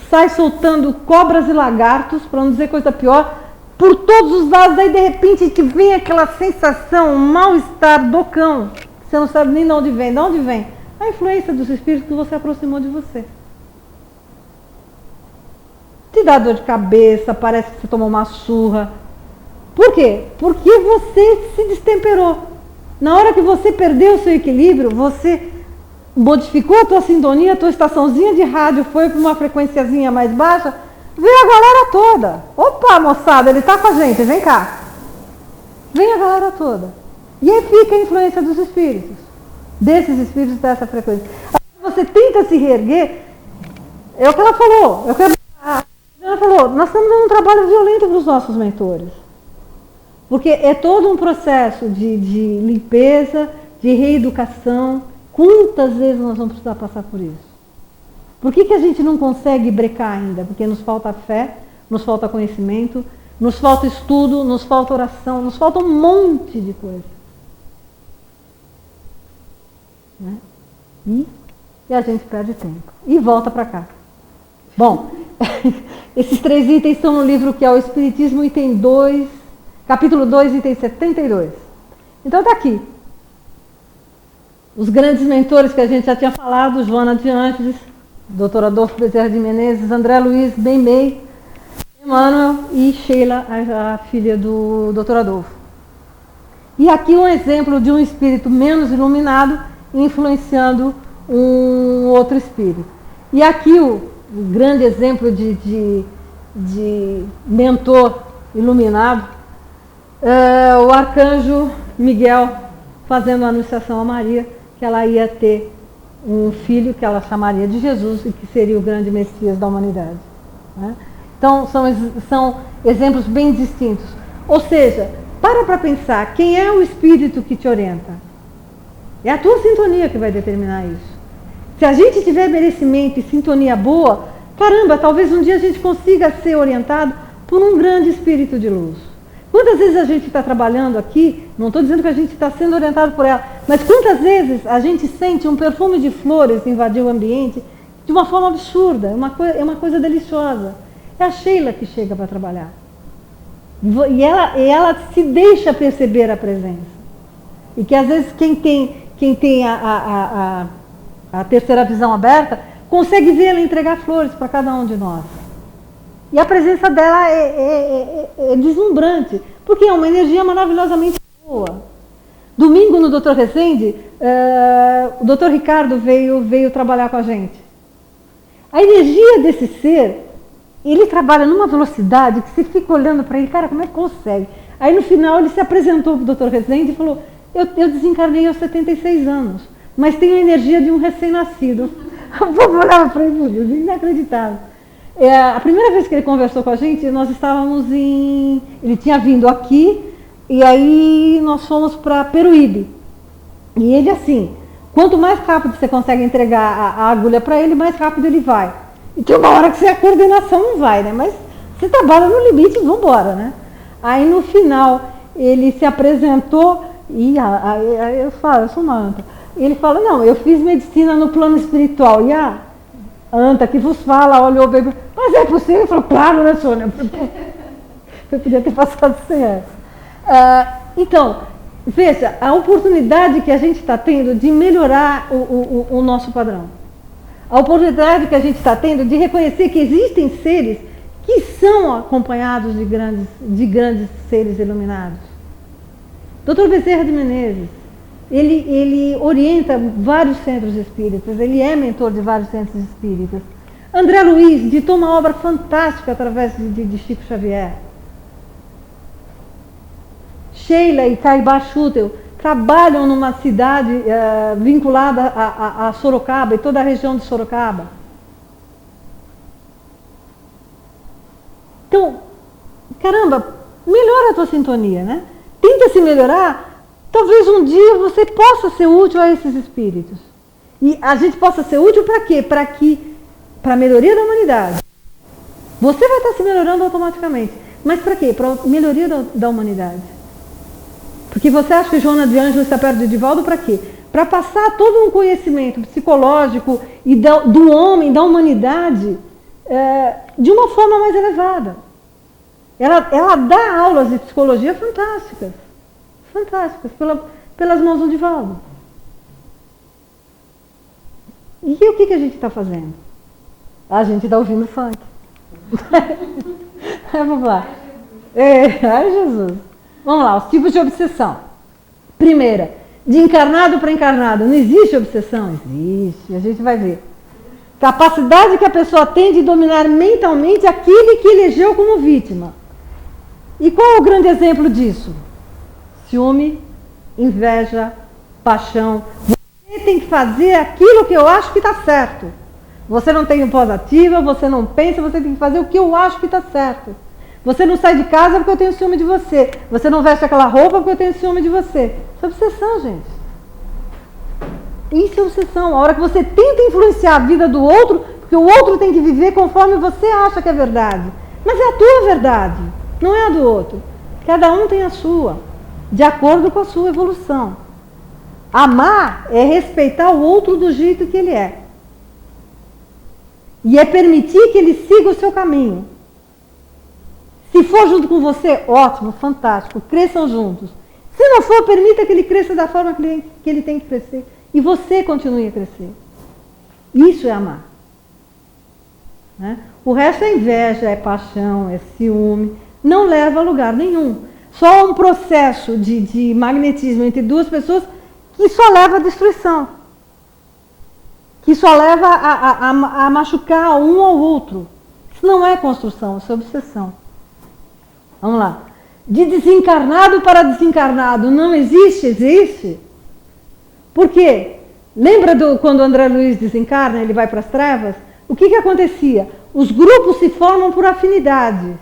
sai soltando cobras e lagartos, para não dizer coisa pior, por todos os lados, aí de repente te vem aquela sensação, um mal-estar do cão. Você não sabe nem de onde vem. De onde vem? A influência dos espíritos que você aproximou de você. Te dá dor de cabeça, parece que você tomou uma surra. Por quê? Porque você se destemperou. Na hora que você perdeu o seu equilíbrio, você modificou a tua sintonia, a tua estaçãozinha de rádio foi para uma frequenciazinha mais baixa, veio a galera toda. Opa, moçada, ele está com a gente, vem cá. Vem a galera toda. E aí fica a influência dos espíritos. Desses espíritos dessa frequência. Você tenta se reerguer, é o que ela falou. Ela falou, nós estamos dando um trabalho violento para os nossos mentores. Porque é todo um processo de limpeza, de reeducação. Quantas vezes nós vamos precisar passar por isso? Por que a gente não consegue brecar ainda? Porque nos falta fé, nos falta conhecimento, nos falta estudo, nos falta oração, nos falta um monte de coisa. Né? E a gente perde tempo. E volta para cá. Bom, esses 3 itens estão no livro que é o Espiritismo, item 2, capítulo 2, item 72. Então está aqui. Os grandes mentores que a gente já tinha falado, Joana de Ângeles, Dr. Adolfo Bezerra de Menezes, André Luiz Bem-Bem, Emmanuel e Sheila, a filha do Dr. Adolfo. E aqui um exemplo de um espírito menos iluminado influenciando um outro espírito. E aqui o grande exemplo de mentor iluminado, o arcanjo Miguel fazendo a anunciação a Maria, que ela ia ter um filho que ela chamaria de Jesus e que seria o grande Messias da humanidade. Né? Então, são exemplos bem distintos. Ou seja, para pensar, quem é o espírito que te orienta? É a tua sintonia que vai determinar isso. Se a gente tiver merecimento e sintonia boa, caramba, talvez um dia a gente consiga ser orientado por um grande espírito de luz. Quantas vezes a gente está trabalhando aqui, não estou dizendo que a gente está sendo orientado por ela, mas quantas vezes a gente sente um perfume de flores invadir o ambiente de uma forma absurda, é uma coisa deliciosa. É a Sheila que chega para trabalhar. E ela se deixa perceber a presença. E que às vezes quem tem a terceira visão aberta, consegue ver ela entregar flores para cada um de nós. E a presença dela é deslumbrante, porque é uma energia maravilhosamente boa. Domingo, no Dr. Rezende, o Dr. Ricardo veio trabalhar com a gente. A energia desse ser, ele trabalha numa velocidade que você fica olhando para ele, cara, como é que consegue? Aí no final ele se apresentou para o Dr. Rezende e falou, eu desencarnei aos 76 anos, mas tenho a energia de um recém-nascido. O povo olhava para ele, inacreditável. A primeira vez que ele conversou com a gente, nós estávamos ele tinha vindo aqui, e aí nós fomos para Peruíbe. E ele assim, quanto mais rápido você consegue entregar a agulha para ele, mais rápido ele vai. E tem uma hora que a coordenação não vai, né? Mas você trabalha no limite e vamos embora, né? Aí no final, ele se apresentou, e eu falo, eu sou uma anta. Ele fala, não, eu fiz medicina no plano espiritual. E a anta que vos fala, olhou bem, mas é possível? Ele falou, claro, né, Sônia? Eu podia ter passado sem essa. Então, veja, a oportunidade que a gente está tendo de melhorar o nosso padrão. A oportunidade que a gente está tendo de reconhecer que existem seres que são acompanhados de grandes seres iluminados. Dr. Bezerra de Menezes, ele orienta vários centros espíritas, ele é mentor de vários centros espíritas. André Luiz ditou uma obra fantástica através de Chico Xavier. Sheila e Caibá Schutel trabalham numa cidade vinculada a Sorocaba e toda a região de Sorocaba. Então, caramba, melhora a tua sintonia, né? Tenta se melhorar, talvez um dia você possa ser útil a esses espíritos. E a gente possa ser útil para quê? Para a melhoria da humanidade. Você vai estar se melhorando automaticamente. Mas para quê? Para a melhoria da humanidade. Porque você acha que Joana de Ângelo está perto de Divaldo para quê? Para passar todo um conhecimento psicológico e do homem, da humanidade, de uma forma mais elevada. Ela dá aulas de psicologia fantásticas. Fantásticas, pelas mãos do Divaldo. E o que a gente está fazendo? A gente está ouvindo funk. Vamos lá. Ai, Jesus. Vamos lá, os tipos de obsessão. Primeira, de encarnado para encarnado. Não existe obsessão? Existe, a gente vai ver. Capacidade que a pessoa tem de dominar mentalmente aquele que elegeu como vítima. E qual é o grande exemplo disso? Ciúme, inveja, paixão. Você tem que fazer aquilo que eu acho que está certo. Você não tem pós-ativa, você não pensa, você tem que fazer o que eu acho que está certo. Você não sai de casa porque eu tenho ciúme de você. Você não veste aquela roupa porque eu tenho ciúme de você. Isso é obsessão, gente. Isso é obsessão. A hora que você tenta influenciar a vida do outro, porque o outro tem que viver conforme você acha que é verdade. Mas é a tua verdade, não é a do outro. Cada um tem a sua, de acordo com a sua evolução. Amar é respeitar o outro do jeito que ele é. E é permitir que ele siga o seu caminho. Se for junto com você, ótimo, fantástico, cresçam juntos. Se não for, permita que ele cresça da forma que ele tem que crescer. E você continue a crescer. Isso é amar. Né? O resto é inveja, é paixão, é ciúme. Não leva a lugar nenhum. Só um processo de magnetismo entre duas pessoas que só leva à destruição. Que só leva a machucar um ao outro. Isso não é construção, isso é obsessão. Vamos lá. De desencarnado para desencarnado não existe? Existe. Por quê? Lembra quando o André Luiz desencarna, ele vai para as trevas? O que acontecia? Os grupos se formam por afinidade.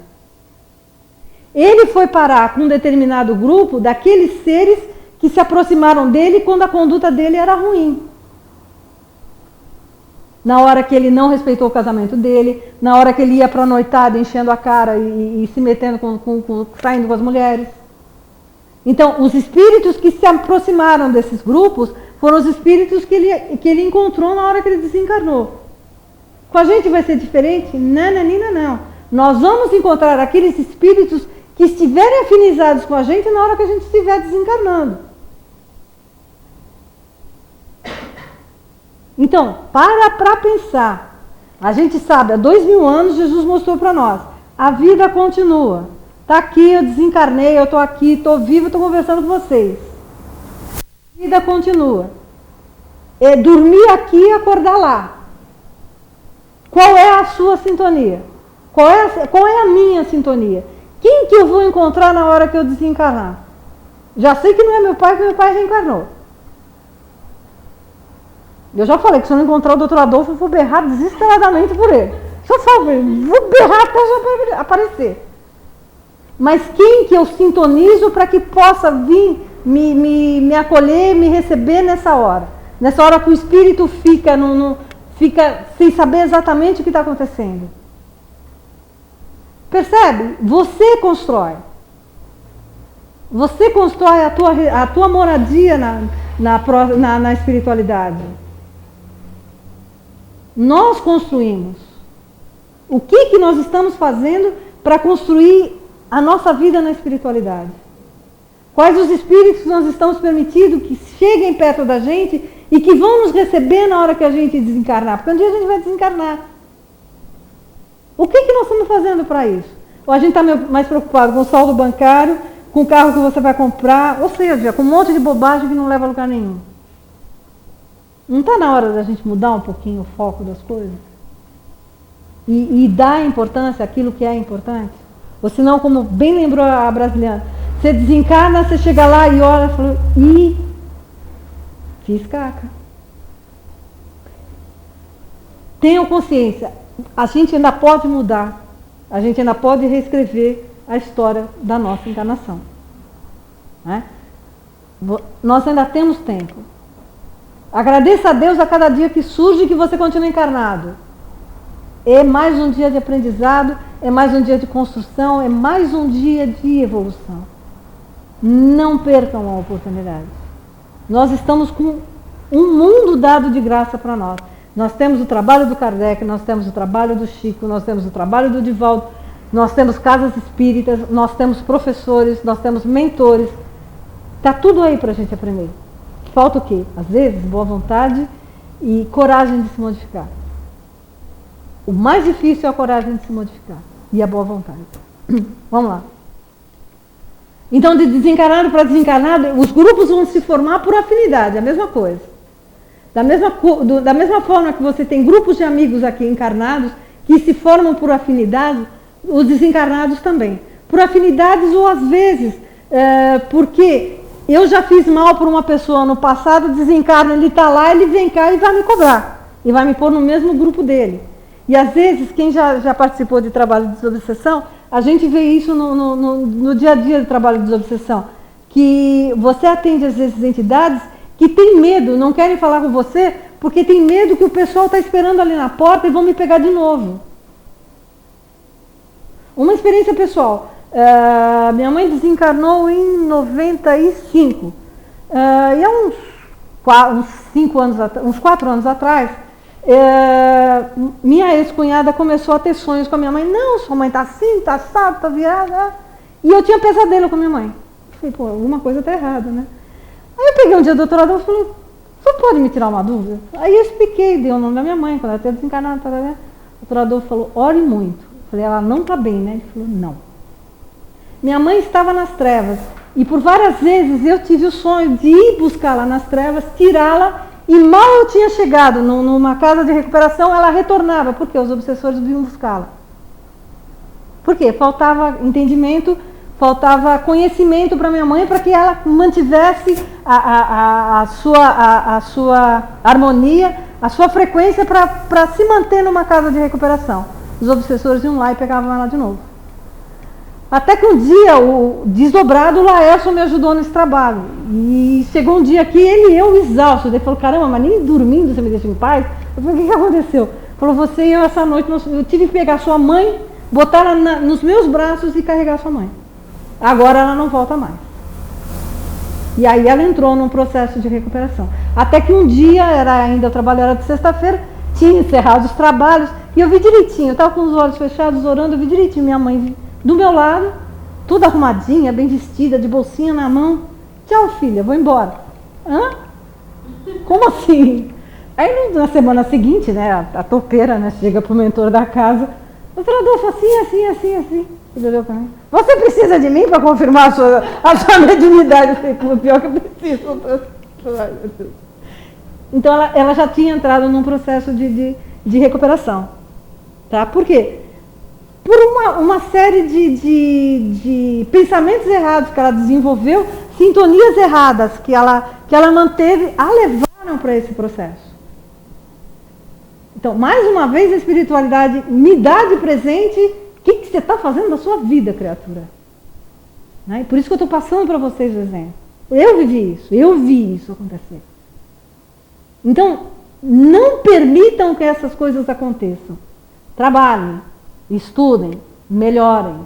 Ele foi parar com um determinado grupo daqueles seres que se aproximaram dele quando a conduta dele era ruim. Na hora que ele não respeitou o casamento dele, na hora que ele ia para a noitada enchendo a cara e se metendo saindo com as mulheres. Então, os espíritos que se aproximaram desses grupos foram os espíritos que ele encontrou na hora que ele desencarnou. Com a gente vai ser diferente? Não. Nós vamos encontrar aqueles espíritos que estiverem afinizados com a gente na hora que a gente estiver desencarnando. Então, para pensar. A gente sabe, há 2000 anos Jesus mostrou para nós. A vida continua. Está aqui, eu desencarnei, eu estou aqui, estou vivo, estou conversando com vocês. A vida continua. É dormir aqui e acordar lá. Qual é a sua sintonia? Qual é a minha sintonia? Quem que eu vou encontrar na hora que eu desencarnar? Já sei que não é meu pai, porque meu pai reencarnou. Eu já falei que se eu não encontrar o Dr. Adolfo, eu vou berrar desesperadamente por ele. Só falei, vou berrar até já aparecer. Mas quem que eu sintonizo para que possa vir me acolher, me receber nessa hora? Nessa hora que o espírito fica sem saber exatamente o que está acontecendo. Percebe? Você constrói. Você constrói a tua moradia na espiritualidade. Nós construímos. O que nós estamos fazendo para construir a nossa vida na espiritualidade? Quais os espíritos nós estamos permitindo que cheguem perto da gente e que vão nos receber na hora que a gente desencarnar? Porque um dia a gente vai desencarnar. O que nós estamos fazendo para isso? Ou a gente está mais preocupado com o saldo bancário, com o carro que você vai comprar, ou seja, com um monte de bobagem que não leva a lugar nenhum. Não está na hora da gente mudar um pouquinho o foco das coisas? E dar importância àquilo que é importante? Ou senão, como bem lembrou a brasileira, você desencarna, você chega lá e olha e fala, fiz caca. Tenham consciência, a gente ainda pode mudar, a gente ainda pode reescrever a história da nossa encarnação. Né? Nós ainda temos tempo. Agradeça a Deus a cada dia que surge e que você continua encarnado. É mais um dia de aprendizado, é mais um dia de construção, é mais um dia de evolução. Não percam a oportunidade. Nós estamos com um mundo dado de graça para nós. Nós temos o trabalho do Kardec, nós temos o trabalho do Chico, nós temos o trabalho do Divaldo, nós temos casas espíritas, nós temos professores, nós temos mentores. Está tudo aí para a gente aprender. Falta o quê? Às vezes, boa vontade e coragem de se modificar. O mais difícil é a coragem de se modificar e a boa vontade. Vamos lá. Então, de desencarnado para desencarnado, os grupos vão se formar por afinidade, a mesma coisa. Da mesma forma que você tem grupos de amigos aqui encarnados que se formam por afinidade, os desencarnados também. Por afinidades ou às vezes, porque eu já fiz mal por uma pessoa no passado, desencarna, ele está lá, ele vem cá e vai me cobrar. E vai me pôr no mesmo grupo dele. E às vezes, quem já participou de trabalho de desobsessão, a gente vê isso no dia a dia do trabalho de desobsessão. Que você atende às vezes entidades que têm medo, não querem falar com você, porque tem medo que o pessoal está esperando ali na porta e vão me pegar de novo. Uma experiência pessoal. Minha mãe desencarnou em 95. E há uns 4 anos atrás, minha ex-cunhada começou a ter sonhos com a minha mãe. Não, sua mãe está assim, está assado, está virada. E eu tinha pesadelo com a minha mãe. Falei, pô, alguma coisa está errada, né? Aí eu peguei um dia do doutor Adolfo e falei, você pode me tirar uma dúvida? Aí eu expliquei, dei o nome da minha mãe, quando ela esteve desencarnada. O doutor Adolfo falou, ore muito. Eu falei, ela não está bem, né? Ele falou, não. Minha mãe estava nas trevas. E por várias vezes eu tive o sonho de ir buscá-la nas trevas, tirá-la. E mal eu tinha chegado numa casa de recuperação, ela retornava, porque os obsessores vinham buscá-la. Por quê? Faltava entendimento, faltava conhecimento para minha mãe, para que ela mantivesse a sua harmonia, a sua frequência para se manter numa casa de recuperação. Os obsessores iam lá e pegavam ela de novo. Até que um dia, o desdobrado, o Laércio me ajudou nesse trabalho. E chegou um dia que ele e eu exausto. Ele falou, caramba, mas nem dormindo você me deixa em paz? Eu falei, o que aconteceu? Ele falou, você e eu essa noite, eu tive que pegar sua mãe, botar ela nos meus braços e carregar sua mãe. Agora ela não volta mais. E aí ela entrou num processo de recuperação. Até que um dia, o trabalho era de sexta-feira, tinha encerrado os trabalhos, e eu vi direitinho, eu estava com os olhos fechados, orando, eu vi direitinho minha mãe do meu lado, toda arrumadinha, bem vestida, de bolsinha na mão. Tchau, filha, vou embora. Hã? Como assim? Aí na semana seguinte, né, a topeira, né, chega pro mentor da casa, doutor Adolfo, assim. Ele olhou para mim, você precisa de mim para confirmar a sua mediunidade? Eu falei, pô, pior que eu preciso. Então ela já tinha entrado num processo de recuperação. Tá? Por quê? Por uma série de pensamentos errados que ela desenvolveu, sintonias erradas que ela manteve, a levaram para esse processo. Então, mais uma vez, a espiritualidade me dá de presente o que você está fazendo na sua vida, criatura. Né? Por isso que eu estou passando para vocês o exemplo. Eu vivi isso, eu vi isso acontecer. Então, não permitam que essas coisas aconteçam. Trabalhem, estudem, melhorem.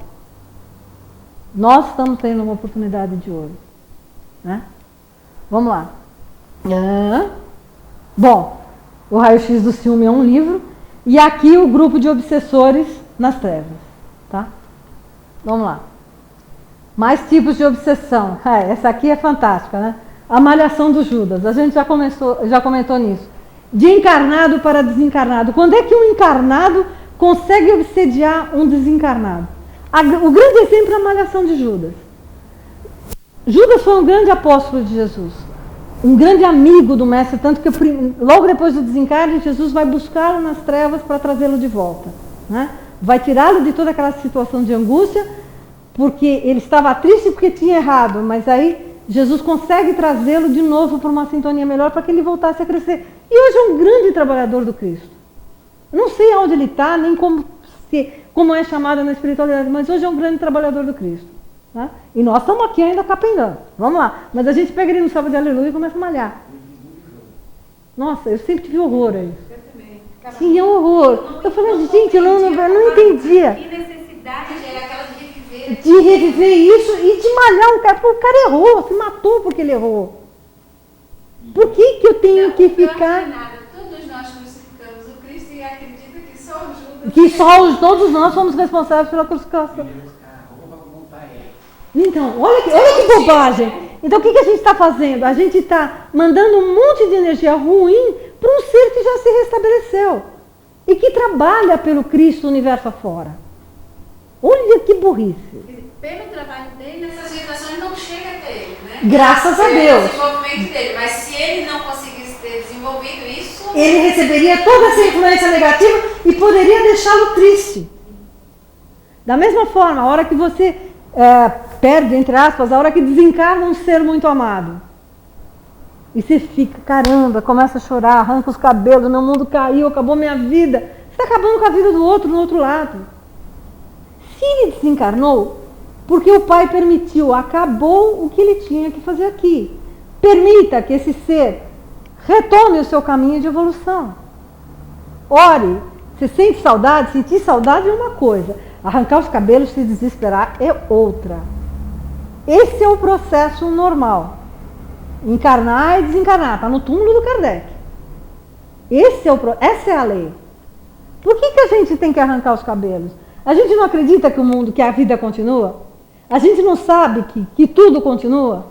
Nós estamos tendo uma oportunidade de ouro. Né? Vamos lá. Bom, o Raio-X do Ciúme é um livro. E aqui o grupo de obsessores nas trevas. Tá? Vamos lá. Mais tipos de obsessão. Essa aqui é fantástica, né? A malhação do Judas. A gente já comentou nisso. De encarnado para desencarnado. Quando é que um encarnado consegue obsediar um desencarnado. O grande exemplo é a malhação de Judas. Judas foi um grande apóstolo de Jesus, um grande amigo do Mestre, tanto que logo depois do desencarne, Jesus vai buscá-lo nas trevas para trazê-lo de volta. Né? Vai tirá-lo de toda aquela situação de angústia, porque ele estava triste porque tinha errado, mas aí Jesus consegue trazê-lo de novo para uma sintonia melhor, para que ele voltasse a crescer. E hoje é um grande trabalhador do Cristo. Não sei onde ele está, nem como é chamado na espiritualidade, mas hoje é um grande trabalhador do Cristo. Tá? E nós estamos aqui ainda capengando. Vamos lá. Mas a gente pega ele no sábado de aleluia e começa a malhar. Nossa, eu sempre tive horror a isso. Eu também. Sim, é um horror. Eu falei, gente, eu não entendia. Que necessidade era aquela de reviver? De reviver isso e de malhar um cara. Pô, o cara errou, se matou porque ele errou. Por que eu tenho que ficar... Nada. Todos nós crucificamos o Cristo e acredita que só o Judas... Que todos nós somos responsáveis pela crucificação. Então, olha que bobagem. Então o que a gente está fazendo? A gente está mandando um monte de energia ruim para um ser que já se restabeleceu. E que trabalha pelo Cristo universo afora. Olha que burrice. Pelo trabalho dele, essas vibrações não chegam até ele, né? Graças a Deus. O desenvolvimento dele. Mas se ele não conseguisse ter desenvolvido isso... Ele receberia toda essa influência negativa e poderia deixá-lo triste. Da mesma forma, a hora que você perde, entre aspas, a hora que desencarna um ser muito amado. E você fica, caramba, começa a chorar, arranca os cabelos, meu mundo caiu, acabou minha vida. Você está acabando com a vida do outro, no outro lado. Se ele desencarnou, porque o Pai permitiu, acabou o que ele tinha que fazer aqui. Permita que esse ser retome o seu caminho de evolução. Ore. Você sente saudade? Sentir saudade é uma coisa. Arrancar os cabelos, se desesperar, é outra. Esse é o processo normal. Encarnar e desencarnar. Está no túmulo do Kardec. Essa é a lei. Por que a gente tem que arrancar os cabelos? A gente não acredita que a vida continua? A gente não sabe que tudo continua?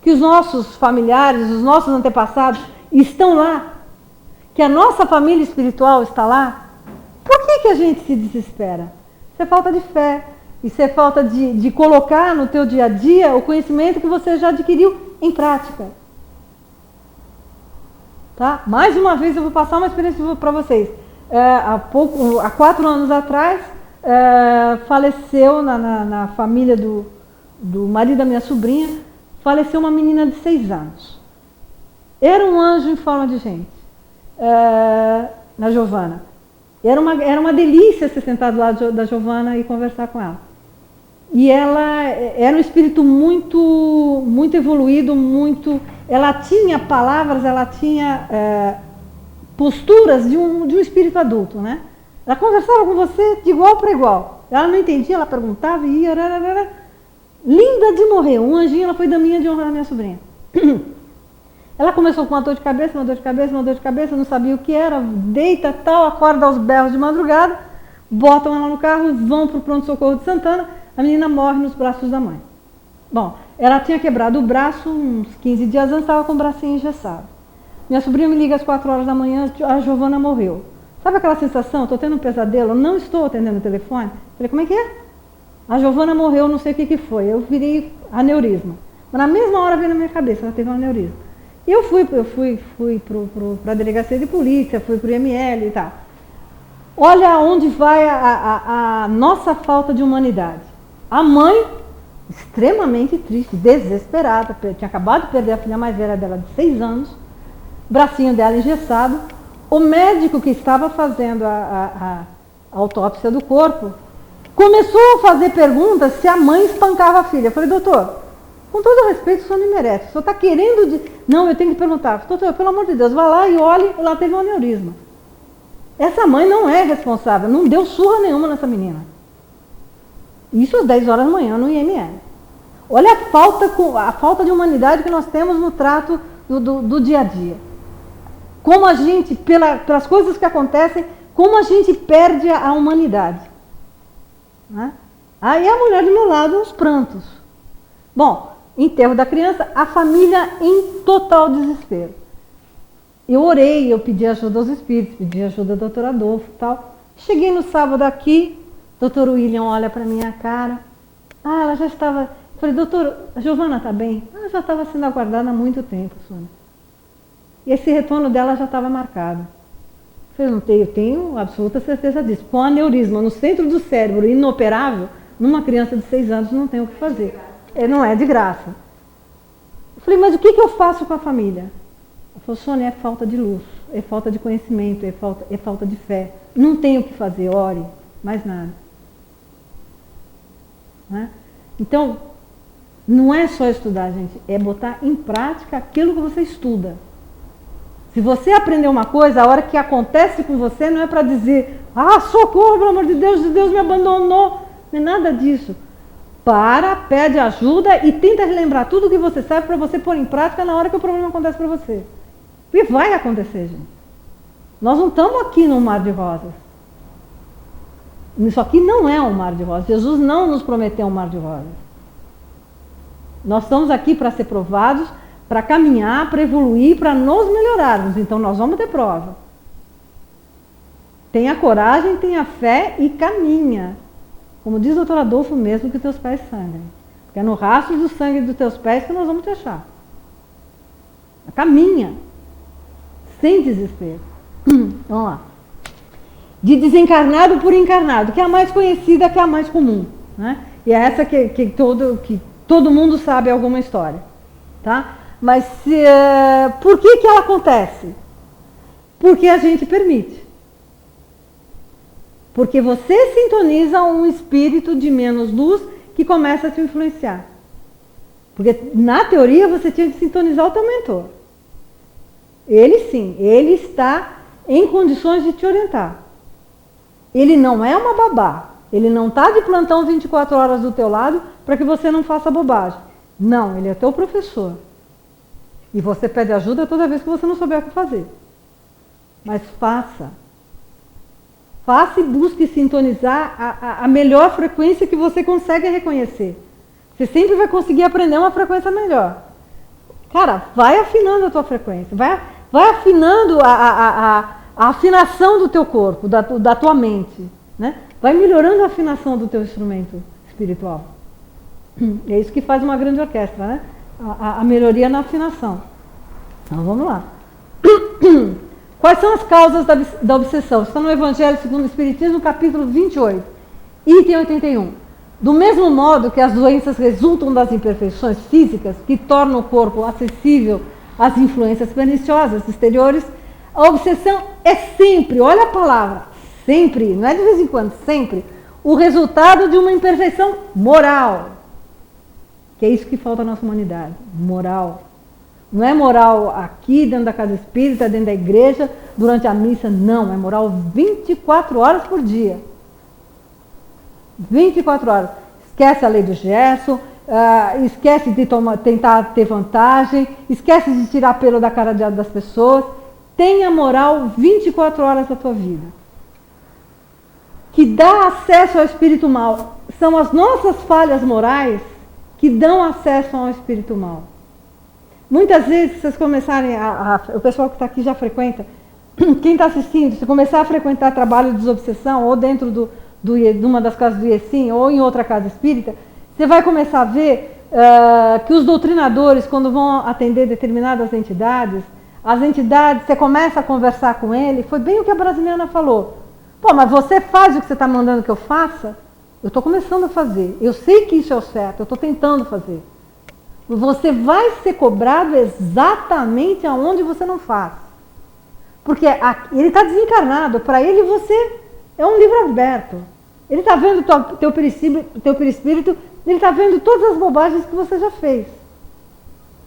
Que os nossos familiares, os nossos antepassados estão lá? Que a nossa família espiritual está lá? Por que a gente se desespera? Isso é falta de fé. Isso é falta de colocar no teu dia a dia o conhecimento que você já adquiriu em prática. Tá? Mais uma vez eu vou passar uma experiência para vocês. Há 4 anos atrás, faleceu na família do marido da minha sobrinha, faleceu uma menina de 6 anos. Era um anjo em forma de gente, na Giovana. Era uma delícia ser sentado lá da Giovana e conversar com ela. E ela era um espírito muito, muito evoluído, ela tinha palavras, ela tinha posturas de um espírito adulto, né? Ela conversava com você de igual para igual. Ela não entendia, ela perguntava e ia. Linda de morrer, um anjinho, ela foi daminha de honra da minha sobrinha. Ela começou com uma dor de cabeça, não sabia o que era, deita, tal, acorda aos berros de madrugada, botam ela no carro, vão para o pronto-socorro de Santana. A menina morre nos braços da mãe. Bom, ela tinha quebrado o braço uns 15 dias antes, estava com o bracinho engessado. Minha sobrinha me liga às 4 horas da manhã, a Giovana morreu. Sabe aquela sensação? Estou tendo um pesadelo, não estou atendendo o telefone. Falei, como é que é? A Giovana morreu, não sei o que foi. Eu virei aneurisma. Mas na mesma hora veio na minha cabeça, ela teve um aneurisma. E eu fui para a delegacia de polícia, fui para o IML e tal. Olha onde vai a nossa falta de humanidade. A mãe, extremamente triste, desesperada, tinha acabado de perder a filha mais velha dela de 6 anos, bracinho dela engessado. O médico que estava fazendo a autópsia do corpo começou a fazer perguntas se a mãe espancava a filha. Eu falei, doutor, com todo respeito, o senhor não merece. O senhor está querendo... Não, eu tenho que perguntar. Doutor, pelo amor de Deus, vá lá e olhe, ela teve um aneurisma. Essa mãe não é responsável, não deu surra nenhuma nessa menina. Isso às 10 horas da manhã no IML. Olha a falta de humanidade que nós temos no trato do dia a dia. Como a gente, pelas coisas que acontecem, como a gente perde a humanidade. Né? Aí a mulher do meu lado, os prantos. Bom, enterro da criança, a família em total desespero. Eu orei, eu pedi ajuda aos espíritos, pedi ajuda ao doutor Adolfo e tal. Cheguei no sábado aqui, doutor William olha para minha cara. Ela já estava... Falei, doutor, a Giovana está bem? Ela já estava sendo aguardada há muito tempo, Sônia. E esse retorno dela já estava marcado. Eu tenho absoluta certeza disso. Com aneurisma no centro do cérebro inoperável, numa criança de 6 anos não tem o que fazer. Não é de graça. Eu falei, mas o que eu faço com a família? Ela falou, Sônia, é falta de luz, é falta de conhecimento, é falta de fé. Não tem o que fazer, ore, mais nada. Né? Então, não é só estudar, gente, é botar em prática aquilo que você estuda. Se você aprender uma coisa, a hora que acontece com você, não é para dizer, socorro, pelo amor de Deus me abandonou. Não é nada disso. Para, pede ajuda e tenta relembrar tudo o que você sabe para você pôr em prática na hora que o problema acontece para você. E vai acontecer, gente. Nós não estamos aqui num mar de rosas. Isso aqui não é um mar de rosas. Jesus não nos prometeu um mar de rosas. Nós estamos aqui para ser provados, para caminhar, para evoluir, para nos melhorarmos. Então nós vamos ter prova. Tenha coragem, tenha fé e caminha. Como diz o doutor Adolfo mesmo, que teus pés sangrem. Porque é no rastro do sangue dos teus pés que nós vamos te achar. Caminha. Sem desespero. Vamos lá. De desencarnado por encarnado, que é a mais conhecida, que é a mais comum. Né? E é essa que todo mundo sabe alguma história. Tá? Mas por que ela acontece? Porque a gente permite. Porque você sintoniza um espírito de menos luz que começa a te influenciar. Porque na teoria você tinha que sintonizar o teu mentor. Ele sim, ele está em condições de te orientar. Ele não é uma babá. Ele não está de plantão 24 horas do teu lado para que você não faça bobagem. Não, ele é teu professor. E você pede ajuda toda vez que você não souber o que fazer. Mas faça. Faça e busque sintonizar a melhor frequência que você consegue reconhecer. Você sempre vai conseguir aprender uma frequência melhor. Cara, vai afinando a tua frequência. Vai afinando a afinação do teu corpo, da tua mente. Né? Vai melhorando a afinação do teu instrumento espiritual. É isso que faz uma grande orquestra, né? A melhoria na afinação. Então vamos lá. Quais são as causas da obsessão? Está no Evangelho segundo o Espiritismo, capítulo 28, item 81. Do mesmo modo que as doenças resultam das imperfeições físicas que tornam o corpo acessível às influências perniciosas exteriores, a obsessão é sempre, olha a palavra, sempre, não é de vez em quando, sempre, o resultado de uma imperfeição moral. Que é isso que falta na nossa humanidade, moral. Não é moral aqui dentro da casa espírita, dentro da igreja, durante a missa, não. É moral 24 horas por dia. 24 horas. Esquece a lei do gesto, esquece de tentar ter vantagem, esquece de tirar pelo da cara das pessoas. Tenha moral 24 horas da tua vida. Que dá acesso ao espírito mal. São as nossas falhas morais que dão acesso ao espírito mal. Muitas vezes, se vocês começarem o pessoal que está aqui já frequenta, quem está assistindo, se começar a frequentar trabalho de desobsessão, ou dentro de uma das casas do IECIM, ou em outra casa espírita, você vai começar a ver que os doutrinadores, quando vão atender determinadas entidades, as entidades, você começa a conversar com ele, foi bem o que a brasileira falou. Pô, mas você faz o que você está mandando que eu faça? Eu estou começando a fazer. Eu sei que isso é o certo, eu estou tentando fazer. Você vai ser cobrado exatamente aonde você não faz. Porque ele está desencarnado, para ele você é um livro aberto. Ele está vendo o teu perispírito, ele está vendo todas as bobagens que você já fez.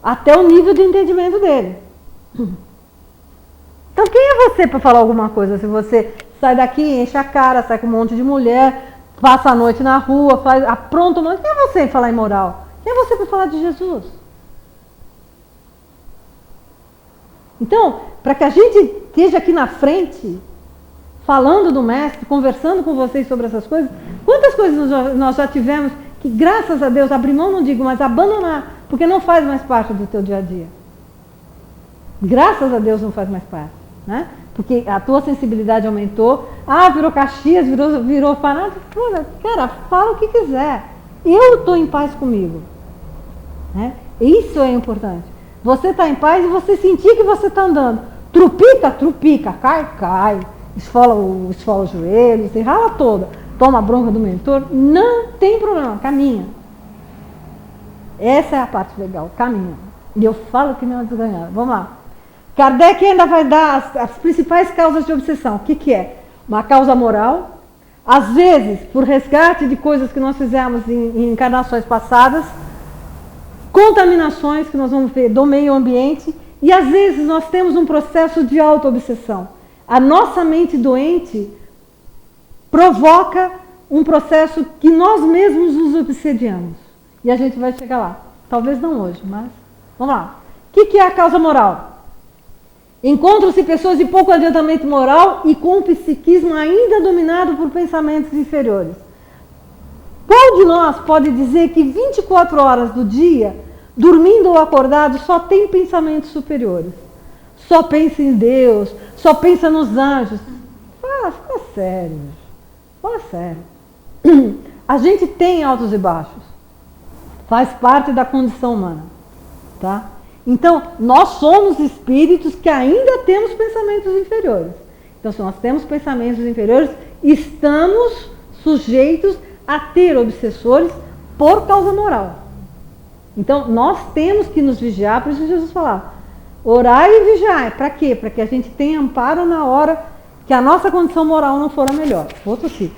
Até o nível de entendimento dele. Então quem é você para falar alguma coisa? Se você sai daqui, enche a cara, sai com um monte de mulher, passa a noite na rua, apronta um monte. Quem é você em falar em moral? Quem é você para falar de Jesus? Então, para que a gente esteja aqui na frente, falando do Mestre, conversando com vocês sobre essas coisas, quantas coisas nós já tivemos que, graças a Deus, abrir mão, não digo, mas abandonar, porque não faz mais parte do teu dia a dia. Graças a Deus não faz mais parte. né? Porque a tua sensibilidade aumentou, virou Caxias, virou fanático, cara, fala o que quiser. Eu estou em paz comigo. Né? Isso é importante. Você está em paz e você sentir que você está andando. Trupica, cai, esfola o joelho, se rala toda, toma a bronca do mentor, não tem problema, caminha. Essa é a parte legal, caminha. E eu falo que não é desganhada. Vamos lá. Kardec ainda vai dar as principais causas de obsessão. O que é? Uma causa moral, às vezes por resgate de coisas que nós fizemos em encarnações passadas, contaminações que nós vamos ver do meio ambiente, e às vezes nós temos um processo de auto-obsessão. A nossa mente doente provoca um processo que nós mesmos nos obsediamos. E a gente vai chegar lá. Talvez não hoje, mas vamos lá. O que é a causa moral? Encontram-se pessoas de pouco adiantamento moral e com o psiquismo ainda dominado por pensamentos inferiores. Qual de nós pode dizer que 24 horas do dia, dormindo ou acordado, só tem pensamentos superiores? Só pensa em Deus, só pensa nos anjos. Fala sério. Fala sério. A gente tem altos e baixos. Faz parte da condição humana. Tá? Então, nós somos espíritos que ainda temos pensamentos inferiores. Então, se nós temos pensamentos inferiores, estamos sujeitos a ter obsessores por causa moral. Então, nós temos que nos vigiar, por isso Jesus falava, orai e vigiai. Para quê? Para que a gente tenha amparo na hora que a nossa condição moral não for a melhor. Vou tossir.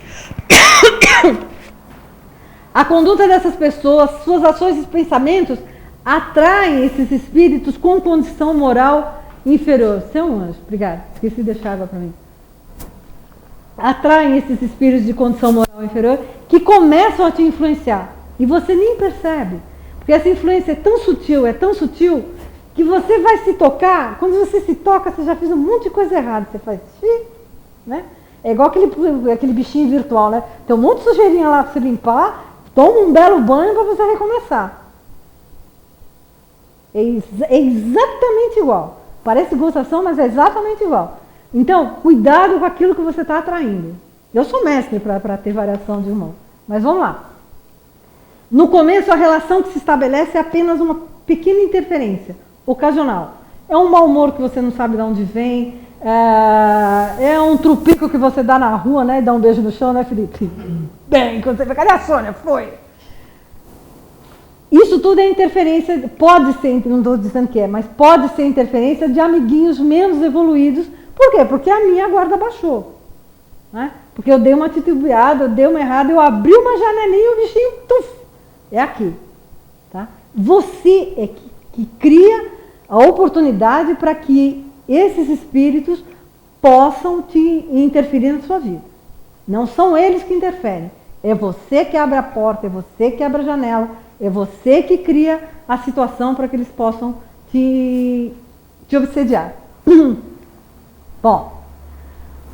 A conduta dessas pessoas, suas ações e pensamentos atraem esses espíritos com condição moral inferior. Você é um anjo, obrigada. Esqueci de deixar água para mim. Atraem esses espíritos de condição moral inferior que começam a te influenciar. E você nem percebe. Porque essa influência é tão sutil, que você vai se tocar. Quando você se toca, você já fez um monte de coisa errada. Você faz, né? É igual aquele bichinho virtual, né? Tem um monte de sujeirinha lá para você limpar, toma um belo banho para você recomeçar. É exatamente igual. Parece gozação, mas é exatamente igual. Então, cuidado com aquilo que você está atraindo. Eu sou mestre para ter variação de humor. Mas vamos lá. No começo, a relação que se estabelece é apenas uma pequena interferência, ocasional. É um mau humor que você não sabe de onde vem, é um trupico que você dá na rua, né? E dá um beijo no chão, né, Felipe? Bem, quando você vê, cadê a Sônia? Foi! Isso tudo é interferência, pode ser, não estou dizendo que é, mas pode ser interferência de amiguinhos menos evoluídos. Por quê? Porque a minha guarda baixou. Né? Porque eu dei uma titubeada, eu dei uma errada, eu abri uma janelinha e o bichinho, tuf, é aqui. Tá? Você é que cria a oportunidade para que esses espíritos possam te interferir na sua vida. Não são eles que interferem. É você que abre a porta, é você que abre a janela, é você que cria a situação para que eles possam te obsediar. Bom,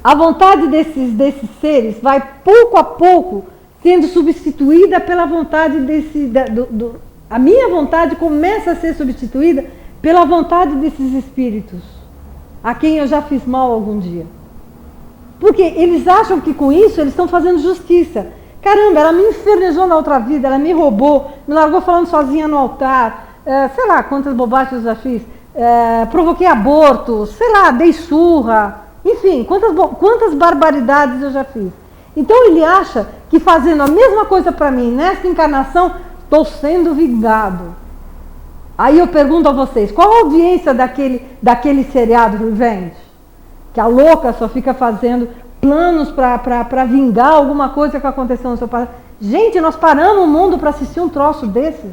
a vontade desses seres vai pouco a pouco sendo substituída pela vontade a minha vontade começa a ser substituída pela vontade desses espíritos, a quem eu já fiz mal algum dia. Porque eles acham que com isso eles estão fazendo justiça. Caramba, ela me infernizou na outra vida, ela me roubou, me largou falando sozinha no altar, sei lá quantas bobagens eu já fiz, provoquei aborto, sei lá, dei surra, enfim, quantas barbaridades eu já fiz. Então ele acha que fazendo a mesma coisa para mim nessa encarnação, estou sendo vingado. Aí eu pergunto a vocês, qual a audiência daquele seriado Revenge? Que a louca só fica fazendo planos para vingar alguma coisa que aconteceu no seu passado. Gente, nós paramos o mundo para assistir um troço desses.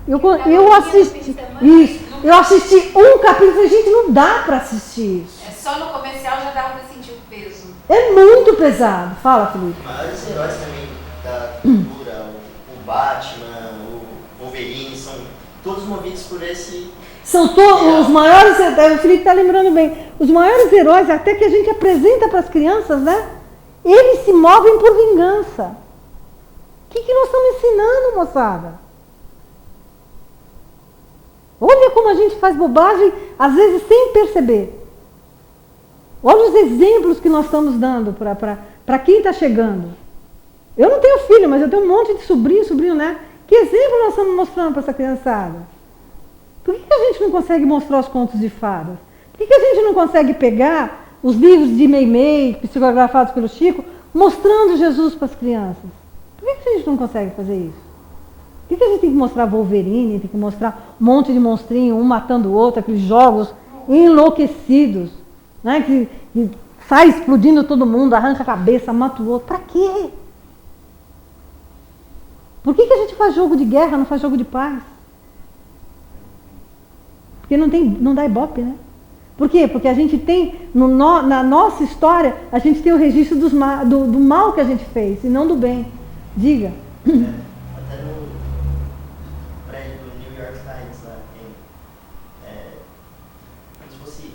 Eu assisti isso. Eu assisti um capítulo e falei, gente, não dá para assistir. Só no comercial já dava para sentir o peso. É muito pesado. Fala, Felipe. Mas os heróis também da cultura, o Batman, o Wolverine, são todos movidos por esse... São todos os maiores, o Felipe está lembrando bem, os maiores heróis, até que a gente apresenta para as crianças, né? Eles se movem por vingança. O que nós estamos ensinando, moçada? Olha como a gente faz bobagem, às vezes sem perceber. Olha os exemplos que nós estamos dando para quem está chegando. Eu não tenho filho, mas eu tenho um monte de sobrinho, né? Que exemplo nós estamos mostrando para essa criançada? Por que a gente não consegue mostrar os contos de fadas? Por que a gente não consegue pegar os livros de Meimei, psicografados pelo Chico, mostrando Jesus para as crianças? Por que a gente não consegue fazer isso? Por que a gente tem que mostrar Wolverine, tem que mostrar um monte de monstrinho, um matando o outro, aqueles jogos enlouquecidos, né? Que sai explodindo todo mundo, arranca a cabeça, mata o outro? Para quê? Por que a gente faz jogo de guerra, não faz jogo de paz? Porque não dá ibope, né? Por quê? Porque a gente tem, na nossa história, a gente tem o registro do mal que a gente fez, e não do bem. Diga. Até no prédio do New York Times, lá, como se fosse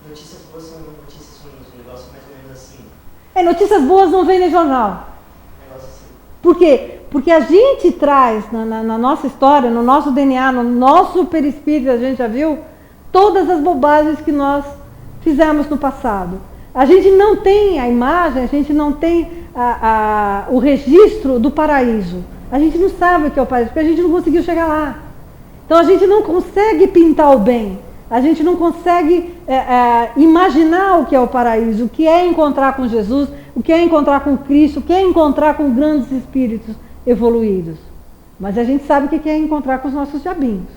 notícias boas são notícias ruins, um negócio mais ou menos assim. Notícias boas não vêm no jornal. Um negócio assim. Por quê? Porque a gente traz na nossa história, no nosso DNA, no nosso perispírito, a gente já viu, todas as bobagens que nós fizemos no passado. A gente não tem a imagem, a gente não tem o registro do paraíso. A gente não sabe o que é o paraíso, porque a gente não conseguiu chegar lá. Então a gente não consegue pintar o bem. A gente não consegue imaginar o que é o paraíso, o que é encontrar com Jesus, o que é encontrar com Cristo, o que é encontrar com grandes espíritos evoluídos. Mas a gente sabe o que é encontrar com os nossos diabinhos.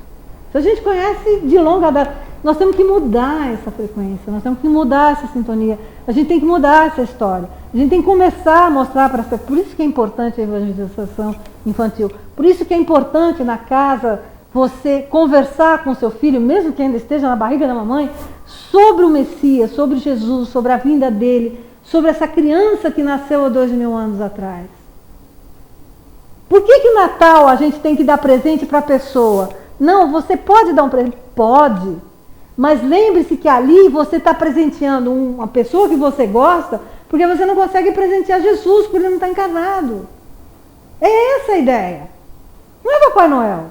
Se a gente conhece de longa data, nós temos que mudar essa frequência, nós temos que mudar essa sintonia, a gente tem que mudar essa história. A gente tem que começar a mostrar para essa... Por isso que é importante a evangelização infantil. Por isso que é importante na casa você conversar com seu filho, mesmo que ainda esteja na barriga da mamãe, sobre o Messias, sobre Jesus, sobre a vinda dele, sobre essa criança que nasceu há 2000 anos atrás. Por que o Natal a gente tem que dar presente para a pessoa? Não, você pode dar um presente? Pode. Mas lembre-se que ali você está presenteando uma pessoa que você gosta, porque você não consegue presentear Jesus, porque ele não está encarnado. É essa a ideia. Não é Papai Noel.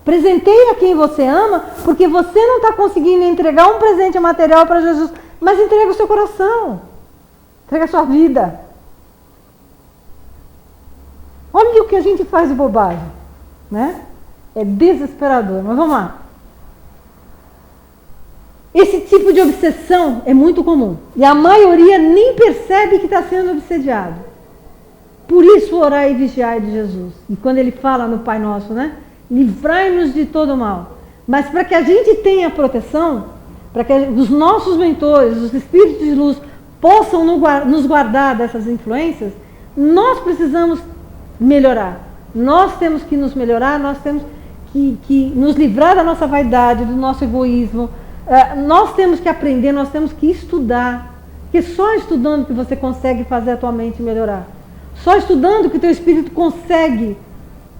Presenteie a quem você ama, porque você não está conseguindo entregar um presente material para Jesus, mas entrega o seu coração. Entrega a sua vida. Olha o que a gente faz de bobagem, né? É desesperador, mas vamos lá. Esse tipo de obsessão é muito comum. E a maioria nem percebe que está sendo obsediado. Por isso, orar e vigiar de Jesus. E quando ele fala no Pai Nosso, né? Livrai-nos de todo mal. Mas para que a gente tenha proteção, para que os nossos mentores, os espíritos de luz, possam nos guardar dessas influências, nós precisamos melhorar. Nós temos que nos melhorar, nós temos que nos livrar da nossa vaidade, do nosso egoísmo. Nós temos que aprender, nós temos que estudar. Porque só estudando que você consegue fazer a tua mente melhorar. Só estudando que o teu espírito consegue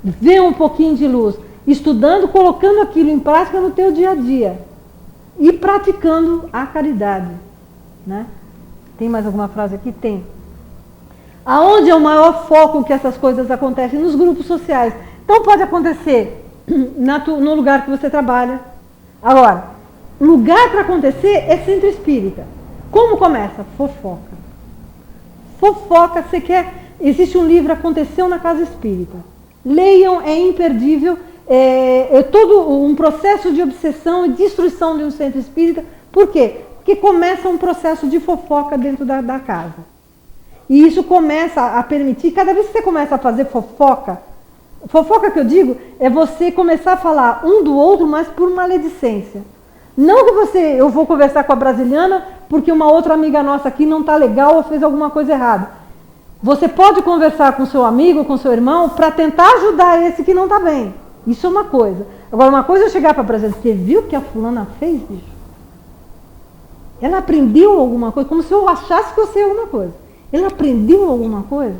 ver um pouquinho de luz. Estudando, colocando aquilo em prática no teu dia a dia. E praticando a caridade. Né? Tem mais alguma frase aqui? Tem. Aonde é o maior foco que essas coisas acontecem? Nos grupos sociais. Então pode acontecer no lugar que você trabalha. Agora, lugar para acontecer é centro espírita. Como começa? Fofoca. Fofoca, você quer... Existe um livro, Aconteceu na Casa Espírita. Leiam, é imperdível. É todo um processo de obsessão e destruição de um centro espírita. Por quê? Porque começa um processo de fofoca dentro da casa. E isso começa a permitir, cada vez que você começa a fazer fofoca que eu digo, é você começar a falar um do outro, mas por maledicência. Não que eu vou conversar com a brasiliana porque uma outra amiga nossa aqui não está legal ou fez alguma coisa errada. Você pode conversar com seu amigo, com seu irmão, para tentar ajudar esse que não está bem. Isso é uma coisa. Agora, uma coisa é chegar para a brasileira, você viu o que a fulana fez, bicho? Ela aprendeu alguma coisa, como se eu achasse que eu sei alguma coisa. Ele aprendeu alguma coisa?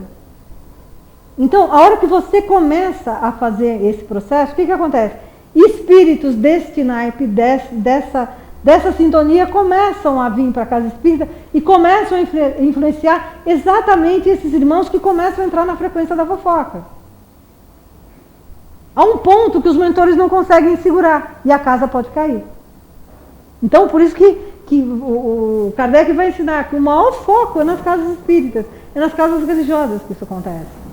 Então, a hora que você começa a fazer esse processo, o que acontece? Espíritos deste naipe, dessa sintonia, começam a vir para a casa espírita e começam a influenciar exatamente esses irmãos que começam a entrar na frequência da fofoca. Há um ponto que os mentores não conseguem segurar e a casa pode cair. Então, por isso que o Kardec vai ensinar que o maior foco é nas casas espíritas, é nas casas religiosas que isso acontece.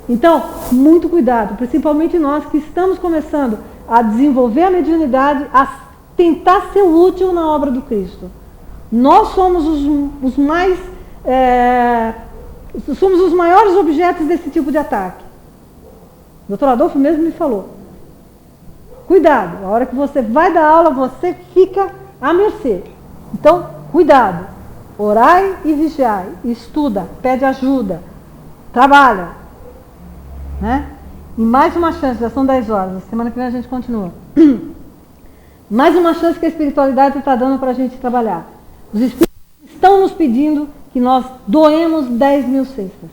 Então, muito cuidado, principalmente nós que estamos começando a desenvolver a mediunidade, a tentar ser útil na obra do Cristo. Nós somos os mais, somos os maiores objetos desse tipo de ataque. O doutor Adolfo mesmo me falou. Cuidado, a hora que você vai dar aula, você fica à mercê. Então, cuidado. Orai e vigiai. Estuda, pede ajuda, trabalha. Né? E mais uma chance, já são 10 horas, semana que vem a gente continua. Mais uma chance que a espiritualidade está dando para a gente trabalhar. Os espíritos estão nos pedindo que nós doemos 10 mil cestas.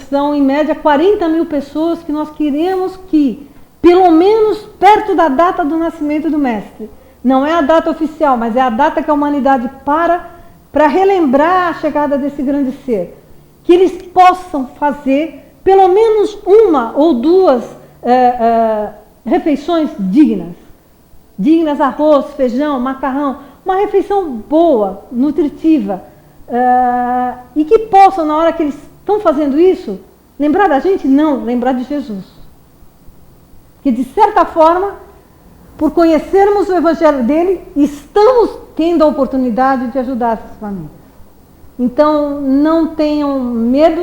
São em média 40 mil pessoas que nós queremos que, pelo menos perto da data do nascimento do Mestre, não é a data oficial, mas é a data que a humanidade para relembrar a chegada desse grande ser, que eles possam fazer pelo menos uma ou duas refeições dignas. Dignas, arroz, feijão, macarrão, uma refeição boa, nutritiva, e que possam, na hora que eles estão fazendo isso, lembrar da gente? Não, lembrar de Jesus. Que de certa forma, por conhecermos o Evangelho dele, estamos tendo a oportunidade de ajudar essas famílias. Então, não tenham medo,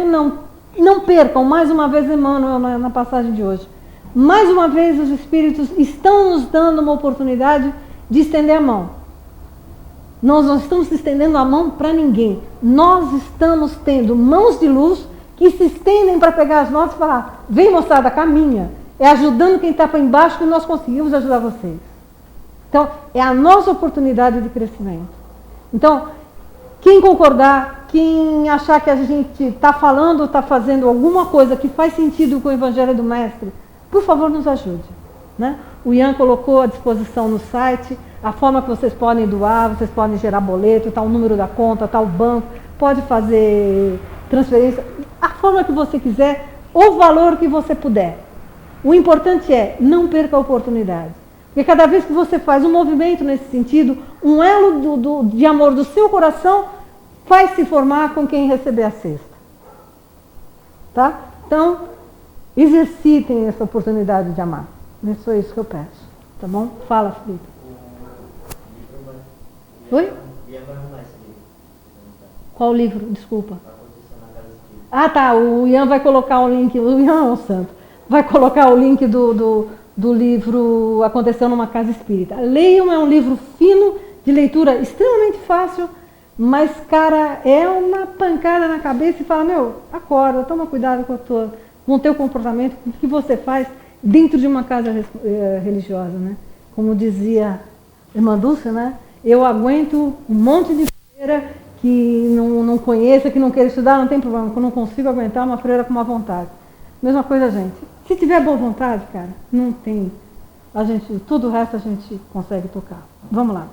não percam, mais uma vez Emmanuel na passagem de hoje. Mais uma vez os Espíritos estão nos dando uma oportunidade de estender a mão. Nós não estamos estendendo a mão para ninguém. Nós estamos tendo mãos de luz que se estendem para pegar as nossas e falar, vem moçada, caminha. É ajudando quem está para embaixo que nós conseguimos ajudar vocês. Então, é a nossa oportunidade de crescimento. Então, quem concordar, quem achar que a gente está falando, está fazendo alguma coisa que faz sentido com o Evangelho do Mestre, por favor, nos ajude. Né? O Ian colocou à disposição no site a forma que vocês podem doar, vocês podem gerar boleto, está o número da conta, está o banco, pode fazer transferência, a forma que você quiser, o valor que você puder. O importante é, não perca a oportunidade. Porque cada vez que você faz um movimento nesse sentido, um elo de amor do seu coração vai se formar com quem receber a cesta. Tá? Então, exercitem essa oportunidade de amar. É só isso que eu peço. Tá bom? Fala, Felipe. Oi? Qual livro? Desculpa. Ah, tá. O Ian vai colocar o link. O Ian é um santo. Vai colocar o link do livro Aconteceu numa Casa Espírita. Leiam, é um livro fino, de leitura extremamente fácil, mas, cara, é uma pancada na cabeça e fala, meu, acorda, toma cuidado com o teu comportamento, com o que você faz dentro de uma casa religiosa, né? Como dizia Irmã Dulce, né? Eu aguento um monte de freira que não conheça, que não queira estudar, não tem problema, porque eu não consigo aguentar uma freira com uma vontade. Mesma coisa, gente. Se tiver boa vontade, cara, não tem. Tudo o resto a gente consegue tocar. Vamos lá.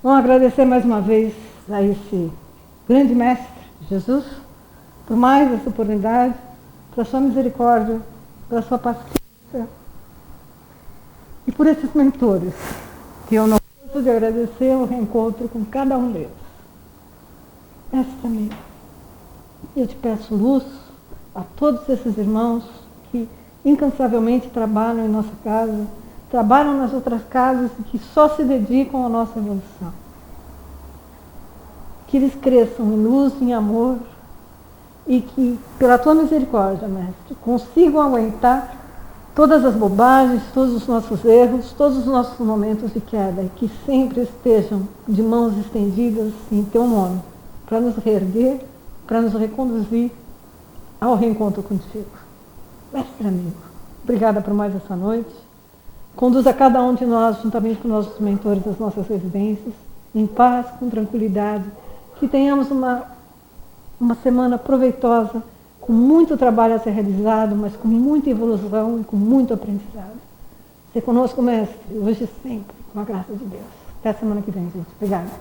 Vamos agradecer mais uma vez a esse grande mestre, Jesus, por mais essa oportunidade, pela sua misericórdia, pela sua paciência e por esses mentores, que eu não posso de agradecer o reencontro com cada um deles. Mestre amigo, eu te peço luz a todos esses irmãos que incansavelmente trabalham em nossa casa, trabalham nas outras casas e que só se dedicam à nossa evolução. Que eles cresçam em luz, em amor e que, pela tua misericórdia, Mestre, consigam aguentar todas as bobagens, todos os nossos erros, todos os nossos momentos de queda e que sempre estejam de mãos estendidas em teu nome, para nos reerguer, para nos reconduzir ao reencontro contigo. Mestre amigo, obrigada por mais essa noite. Conduza cada um de nós, juntamente com nossos mentores, às nossas residências, em paz, com tranquilidade, que tenhamos uma semana proveitosa, com muito trabalho a ser realizado, mas com muita evolução e com muito aprendizado. Ser conosco, Mestre, hoje e sempre, com a graça de Deus. Até a semana que vem, gente. Obrigada.